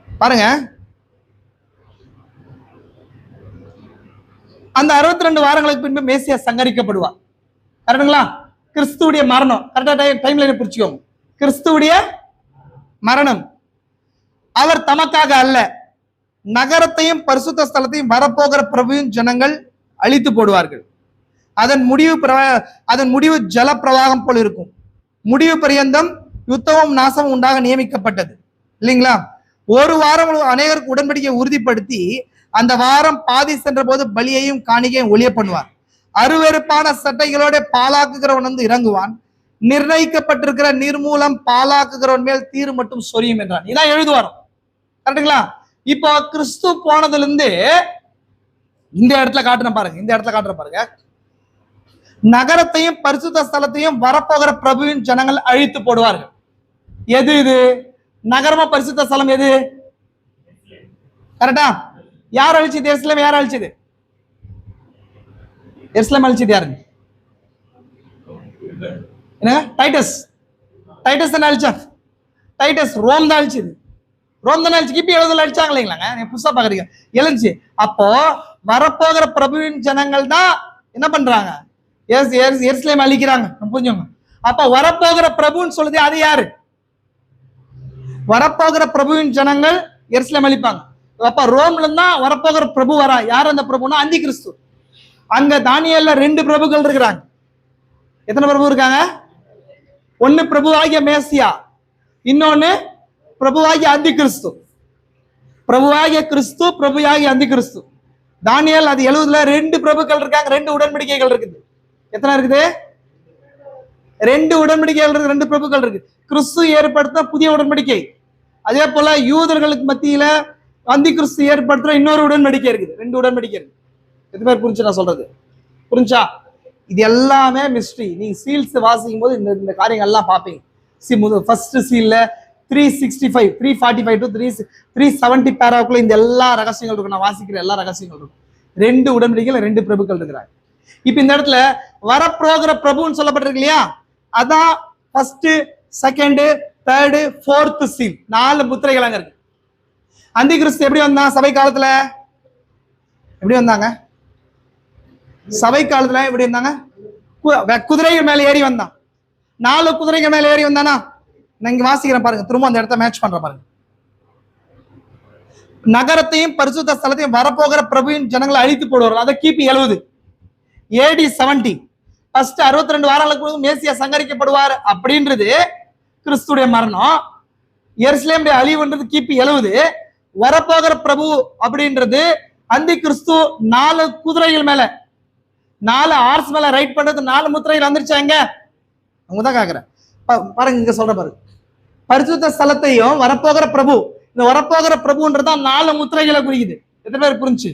பாருங்க, அந்த 62 வாரங்களுக்கு பின்பு மேசியா சங்கரிக்கப்படுவார். கரெக்டுங்களா? கிறிஸ்துவுடைய மரணம். கரெக்டா டைம் லைன் புரிச்சுக்கோங்க. கிறிஸ்துவுடைய மரணம். அவர் தமக்காக அல்ல, நகரத்தையும் பரிசுத்த ஸ்தலத்தையும் வரப்போகிற பிரபுவின் ஜனங்கள் அழித்து போடுவார்கள். அதன் முடிவு ஜல பிரவாகம் போல் இருக்கும். முடிவு பரியந்தம் யுத்தமும் நாசமும் உண்டாக நியமிக்கப்பட்டது இல்லைங்களா? ஒரு வாரம் அநேகருக்கு உடன்படிக்கை உறுதிப்படுத்தி அந்த வாரம் பாதி சென்ற போது பலியையும் காணிக்கையும் ஒளிய பண்ணுவார். அருவெருப்பான சட்டைகளோட பாலாக்குகிறவன் வந்து இறங்குவான். நிர்ணயிக்கப்பட்டிருக்கிற நீர் மூலம் பாலாக்குகிறவன் மேல் தீரு மட்டும் சொரியும் என்றான். இதான் 70 வாரம். கரெக்டுங்களா? இப்போ கிறிஸ்து போனதுல இருந்து இந்த இடத்துல காட்டுற பாருங்க. நகரத்தையும் பரிசுத்த ஸ்தலத்தையும் வரப்போகிற பிரபுவின் ஜனங்கள் அழித்து போடுவார்கள். எது இது? நகரமா பரிசுத்த ஸ்தலம் எது? கரெக்டா? யார் அழிச்சது? எருசலேம். யார் அழிச்சது? எருசலேம் அழிச்சது யாருங்க? என்ன? டைட்டஸ் தான் அழிச்சாங்க. டைட்டஸ் ரோம் தான் அழிச்சது. ரோம் தான் அழிச்சு. கிபி 70 அழிச்சாங்க இல்லைங்களாங்க? நீங்க புதுசா பாக்குறீங்க. எழுந்துச்சு. அப்போ வரப்போகிற பிரபுவின் ஜனங்கள் தான் என்ன பண்றாங்க? எருசலேம் அழிக்கிறாங்க. புரிஞ்சுங்க. அப்ப வரப்போகிற பிரபுன்னு சொல்லுது, அது யாரு? வரப்போகிற பிரபுவின் ஜனங்கள் எருசலேம் அழிப்பாங்க. அப்ப ரோம்ல தான் வரப்போகிற பிரபு வரா. யார் அந்த பிரபுனா? அந்தி கிறிஸ்து. அங்க தானியேல்ல 2 பிரபுக்கள் இருக்கிறாங்க. எத்தனை பிரபு இருக்காங்க? ஒன்னு பிரபுவாகிய மேசியா, இன்னொன்னு பிரபுவாகிய அந்தி கிறிஸ்து. பிரபுவாகிய கிறிஸ்து, பிரபுவாகிய அந்தி கிறிஸ்து. தானியேல் அது 70ல 2 பிரபுக்கள் இருக்காங்க. 2 உடன்படிக்கைகள் இருக்குது. எத்தனை இருக்குது? 2 உடன்படிக்கைகள் இருக்கு. 2 பிரபுக்கள் இருக்கு. கிறிஸ்து ஏற்படுத்த புதிய உடன்படிக்கை, அதே போல யூதர்களுக்கு மத்தியில அந்தி கிறிஸ்து ஏற்படுத்துற இன்னொரு உடன்படிக்கை இருக்குது. 2 உடன்படிக்கை இருக்கு. எத்தனை பேர் புரிஞ்சு நான் சொல்றது? புரிஞ்சா? இது எல்லாமே மிஸ்ட்ரி. நீங்க சீல்ஸ் வாசிக்கும் போது இந்த காரியங்கள் எல்லாம் பார்ப்பீங்க. ஃபர்ஸ்ட் சீல்ல 365 345 to 370 பேராவுக்குள்ள இந்த எல்லா ரகசியங்கள் இருக்கும். நான் வாசிக்கிற எல்லா ரகசியங்கள் இருக்கும். 2 உடன்படிக்கைகள், 2 பிரபுக்கள் இருக்கிறாங்க. இப்ப இந்த இடத்துல வரப்போகிற பிரபுன்னு சொல்லப்பட்டிருக்கு இல்லையா? அதான் first, second, third, 4th seal. 4 முத்திரைகள் அங்க இருக்கு. அந்தி கிறிஸ்து எப்படி வந்தான்? சபை காலத்துல எப்படி வந்தாங்க? சபை காலத்துல எப்படி வந்தாங்க? குதிரைகள் மேல ஏறி வந்தான். 4 குதிரைகள் மேல ஏறி வந்தானா? நான் இங்க வாசிக்கிறேன் பாருங்க. திரும்ப அந்த இடத்த மேட்ச் பண்ற பாருங்க. நகரத்தையும் பரிசுத்த ஸ்தலத்தையும் வரப்போகிற பிரபுவின் ஜனங்களை அழித்து போடுவார்கள். அதை கிபி 70. AD 70. ஃபர்ஸ்ட் 62 வாரங்களுக்கு மேசியா சங்கரிக்கப்படுவார் அப்படின்றது கிறிஸ்துடைய மரணம். எருசலேமுடைய அழிவுன்றது கிபி 70. வரப்போகிற பிரபு அப்படின்றது அந்தி கிறிஸ்து 4 குதிரைகள் மேல 4 ஹார்ஸ் மேல ரைட் பண்றது 4 முத்திரைகள் வந்துருச்சாங்க. அவங்க தான் கேக்குறேன். பாருங்க இங்க சொல்ற பாருங்க, பரிசுத்த ஸ்தலத்தையும் வரப்போகிற பிரபு. இந்த வரப்போகிற பிரபுன்றதான் 4 முத்திரைகளை குறிக்குது. எத்தனை பேர் புரிஞ்சு?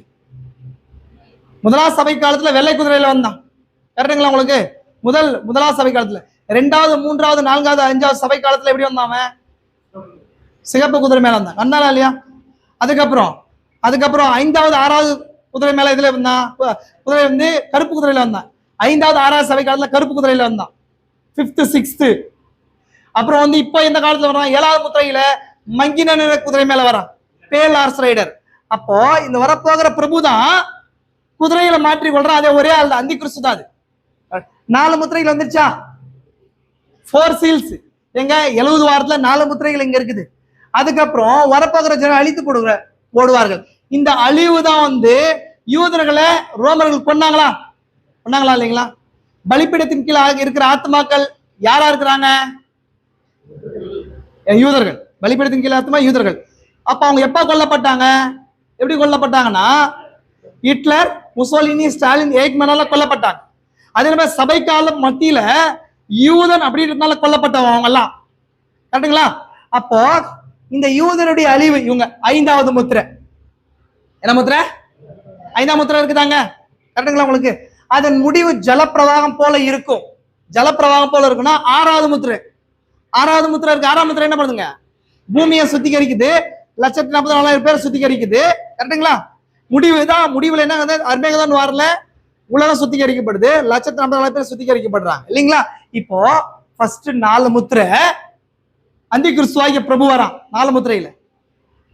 முதலாம் சபை காலத்துல வெள்ளை குதிரையில வந்தான், கரெக்டுங்களா உங்களுக்கு? முதலாம் சபை காலத்துல. 2வது 3வது 4வது 5வது சபை காலத்துல எப்படி வந்தாம? சிகப்பு குதிரை மேல வந்தான், வந்தானா இல்லையா? அதுக்கப்புறம் 5வது 6வது குதிரை மேல இதுல வந்தான், குதிரை வந்து கருப்பு குதிரையில வந்தான். 5வது 6வது சபை காலத்துல கருப்பு குதிரையில வந்தான், 5th 6th. அப்புறம் வந்து இப்ப இந்த காலத்துல வர்றான் 7வது முத்திரையில மங்கின நிற குதிரை மேல வரான், பேல் ஹார்ஸ் ரைடர். அப்போ இந்த வரப்போகிற பிரபு தான் குதிரையில மாற்றி கொள்றான். அதே ஒரே ஆள் தான், அந்தி கிறிஸ்து தான். அது 4 முத்திரைகள் வந்துருச்சா? 4 சீல்ஸ் எங்க 70 வாரத்துல 4 முத்திரைகள் இங்க இருக்குது. அதுக்கப்புறம் வரப்போகிற ஜனம் அழித்து போடுவார்கள். இந்த அழிவு தான் வந்து யூதர்களை ரோமர்கள் கொன்னாங்களா இல்லைங்களா? பலிபீடத்தின் கீழே இருக்கிற ஆத்மாக்கள் யாரா இருக்கிறாங்க? யூதர்கள். பலிபீடத்தின் கீழே ஆத்மா யூதர்கள். அப்ப அவங்க எப்ப கொல்லப்பட்டாங்க? எப்படி கொல்லப்பட்டாங்கன்னா, ஹிட்லர், முசோலினி, ஸ்டாலின், ஏக்மனால கொல்லப்பட்டாங்க. அதே மாதிரி சபை காலம் மத்தியில யூதன் அப்படின்றதுனால கொல்லப்பட்டவங்க அவங்க எல்லாம், கரெக்டுங்களா? அப்போ இந்த யூதனுடைய அழிவு இவங்க 5வது முத்திரை. என்ன முத்திரை? 5ஆம் முத்திரை இருக்குதாங்க, கரெக்டுங்களா உங்களுக்கு? அதன் முடிவு ஜலப்பிரவாகம் போல இருக்கும். ஜலப்பிரவாகம் போல இருக்குன்னா 6வது முத்திரை. 6வது முத்திரை இருக்கு. 6ஆம் முத்திரை என்ன பண்ணுதுங்க? பூமியை சுத்திகரிக்குது, 1,44,000 பேர் சுத்திகரிக்குது, கரெக்டுங்களா? முடிவுல என்ன? அர்மேகதோன் வாரல உலகம் சுத்திகரிக்கப்படுது, 1,44,000 பேர் சுத்திகரிக்கப்படுறாங்க இல்லைங்களா? இப்போ ஃபர்ஸ்ட் 4 முத்திரை, அந்தி கிறிஸ்துவாகிய பிரபு வரான் 4 முத்திரையில.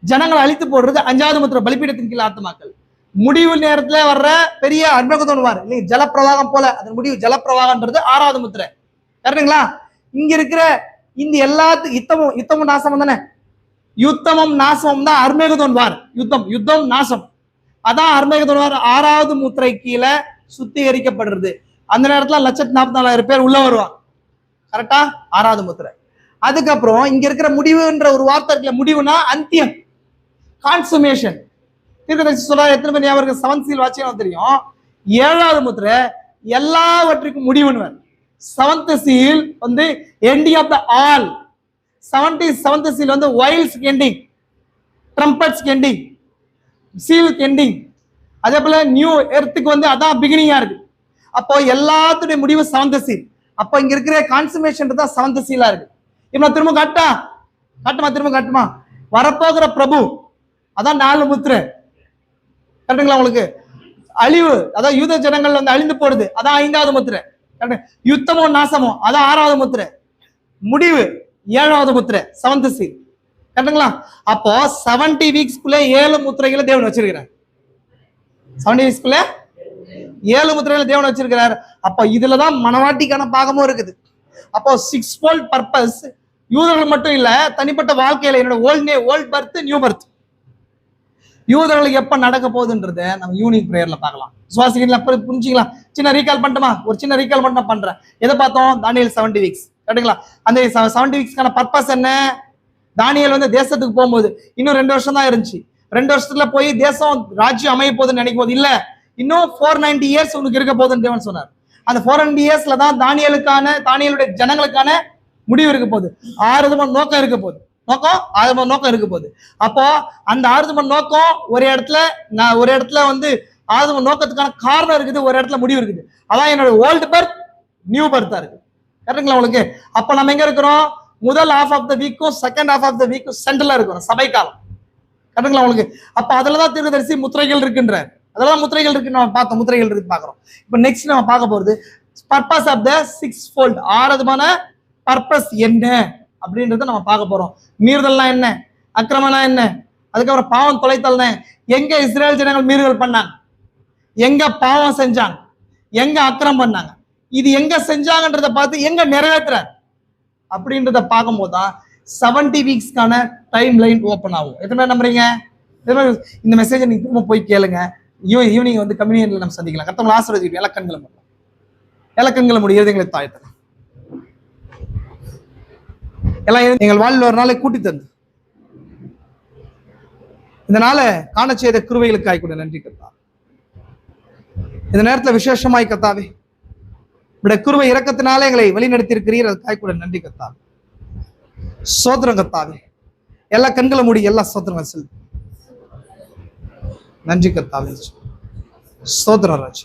ஜனங்களை அழித்து போடுறது 5வது முத்திரை, பலிபீடத்தின் கீழ் ஆத்மாக்கள். முடிவு நேரத்துல வர்ற பெரிய அர்மேகதோன் வார் இல்லைங்க, ஜலப்பிரவாகம் போல. அதன் முடிவு ஜலப்பிரவாகம்ன்றது 6வது முத்திரை, கரெக்டுங்களா? இங்க இருக்கிற இந்த எல்லாத்துக்கும் யுத்தமும் நாசமும் தானே. யுத்தமும் நாசமும் தான் அர்மேகதோன் வார். யுத்தம் நாசம், அதான் அர்மேகதோன் வார். 6வது முத்திரை கீழே சுத்திகரிக்கப்படுறது. அந்த நேரத்துல 1,44,000 பேர் உள்ள வருவாங்க, கரெக்டா? 6வது முத்திரை. அதுக்கப்புறம் இங்க இருக்கிற முடிவுன்ற ஒரு வார்த்தை இருக்குல்ல, முடிவுனா அந்தியம், கான்சுமேஷன். தீர்க்கதரிசி சொல்றாரு, எத்தனை பேர் ஞாபகம்? 7 சீல் வாட்சியம் தெரியும். 7வது முத்திரை எல்லாவற்றுக்கும் முடிவுன்னு. 7th சீல் வந்து ending of the all. 7th seal வந்து vials ending, trumpets ending, seal ending. அதே போல நியூ எர்த்துக்கு வந்து அதான் பிகினிங்கா இருக்கு. அப்போ எல்லாத்துடைய முடிவு 7th சீல். அப்போ இங்க இருக்கிற கான்சுமேஷன் தான் 7th சீலா இருக்கு. இப்ப திரும்ப காட்டுமா வரப்போகிற பிரபு, அதான் 4 முத்திரை, கரெக்டுங்களா உங்களுக்கு? அழிவு, அதான் யூத ஜனங்கள் வந்து அழிந்து போடுது, அதான் 5வது முத்திரை. யுத்தமும் நாசமும், அதான் 6வது முத்திரை. முடிவு 7வது முத்திரை, 7th சீல், கரெக்டுங்களா? அப்போ 70 வீக்ஸ்க்குள்ள 7 முத்திரைகளை தேவன் வச்சிருக்கிறார். 70 வீக்ஸ்க்குள்ள 7 முத்திரைகளை தேவன் வச்சிருக்கிறார். அப்போ இதுலதான் மனவாட்டிக்கான பாகமும் இருக்குது. அப்போ 6-fold பர்பஸ் யூதர்கள் மட்டும் இல்ல, தனிப்பட்ட வாழ்க்கையில என்னோட ஓல்ட் பர்த், நியூ பர்த். யூதர்களுக்கு எப்ப நடக்க போகுதுன்றத நம்ம யூனிக் பிரேயர்ல பார்க்கலாம். சுவாசிக்கலாம், புரிஞ்சுக்கலாம். சின்ன ரீகால் பண்ணட்டுமா? ஒரு சின்ன ரீகால் பண்ண பண்றேன். எதை பார்த்தோம்? தானியேல் 70 வீக்ஸ், கரெக்டுங்களா? அந்த 70 வீக்ஸ்க்கான பர்பஸ் என்ன? தானியேல் வந்து தேசத்துக்கு போகும்போது இன்னும் 2 வருஷம் தான் இருந்துச்சு. 2 வருஷத்துல போய் தேசம் ராஜ்யம் அமைய போகுதுன்னு நினைக்கும் போது, இல்ல இன்னும் 490 இயர்ஸ் உனக்கு இருக்க போகுதுன்னு தேவன் சொன்னார். அந்த 490 இயர்ஸ்ல தான் தானியேலுடைய ஜனங்களுக்கான முடிவு இருக்க போகுது. 6 நோக்கம் இருக்க போகுது. 6 நோக்கம் இருக்க போகுது. அப்போ அந்த 6 நோக்கம் ஒரு இடத்துல வந்து 6 நோக்கத்துக்கான காரணம் இருக்குது, ஒரு இடத்துல முடிவு இருக்குது. அதான் என்னோட ஓல்டு பர்த், நியூ பர்த்தா இருக்கு, கரெக்டுங்களா உங்களுக்கு? அப்ப நம்ம எங்க இருக்கிறோம்? முதல் ஹாஃப் ஆஃப் த வீக்கும் செகண்ட் ஹாஃப் ஆஃப் த வீக்கும் சென்டர்ல இருக்கிறோம், சபை காலம், கரெக்டுங்களா உங்களுக்கு? அப்ப அதுலதான் தீர்க்கதரிசி முத்திரைகள் இருக்குன்ற, அதெல்லாம் முத்திரைகள் இருக்கு, நம்ம பார்த்தோம், முத்திரைகள் இருக்கு பாக்குறோம். இப்ப நெக்ஸ்ட் நம்ம பார்க்க போறது purpose of the 6-fold, 6 purpose என்ன அப்படின்றத நம்ம பார்க்க போறோம். மீறுதல்லாம் என்ன, அக்கிரமம்னா என்ன, அதுக்கப்புறம் பாவம் தொலைத்தல்னா எங்க இஸ்ரேல் ஜனங்கள் மீறுதல் பண்ணாங்க, எங்க பாவம் செஞ்சாங்க, எங்க அக்கிரமம் பண்ணாங்க, இது எங்க செஞ்சாங்கன்றத பார்த்து எங்க நிறைவேற்றுறாரு அப்படின்றத பார்க்கும் போதுதான் 70 வீக்ஸ்க்கான டைம் லைன் ஓப்பன் ஆகும். எத்தனை பேர் நம்புறீங்க? இந்த மெசேஜை நீங்க திரும்ப போய் கேளுங்க. ஈவினிங் வந்து கம்யூனியன்ல நம்ம சந்திக்கலாம். கத்தவங்களை ஆசீர்வதிக்கட்டும். இலக்கண்களை முடிய எங்களை தாழ்த்தலாம். எல்லாம் எங்கள் வாழ்வில் ஒரு நாளை கூட்டி தந்து இதனால காண செய்த கிருபைகளுக்காய் கூட நன்றி கர்த்தா. இந்த நேரத்துல விசேஷமாய் கர்த்தாவே உடைய கிருபை இரக்கத்தினாலே எங்களை வழிநடத்தி இருக்கிறீர். அதுக்காக கூட நன்றி கர்த்தாவே. ஸ்தோத்திரம் கர்த்தாவே. எல்லா கண்களை மூடி எல்லா ஸ்தோத்திரங்கள் செலுத்து. நன்றி கர்த்தாவே. ஸ்தோத்திரம் ராஜ்.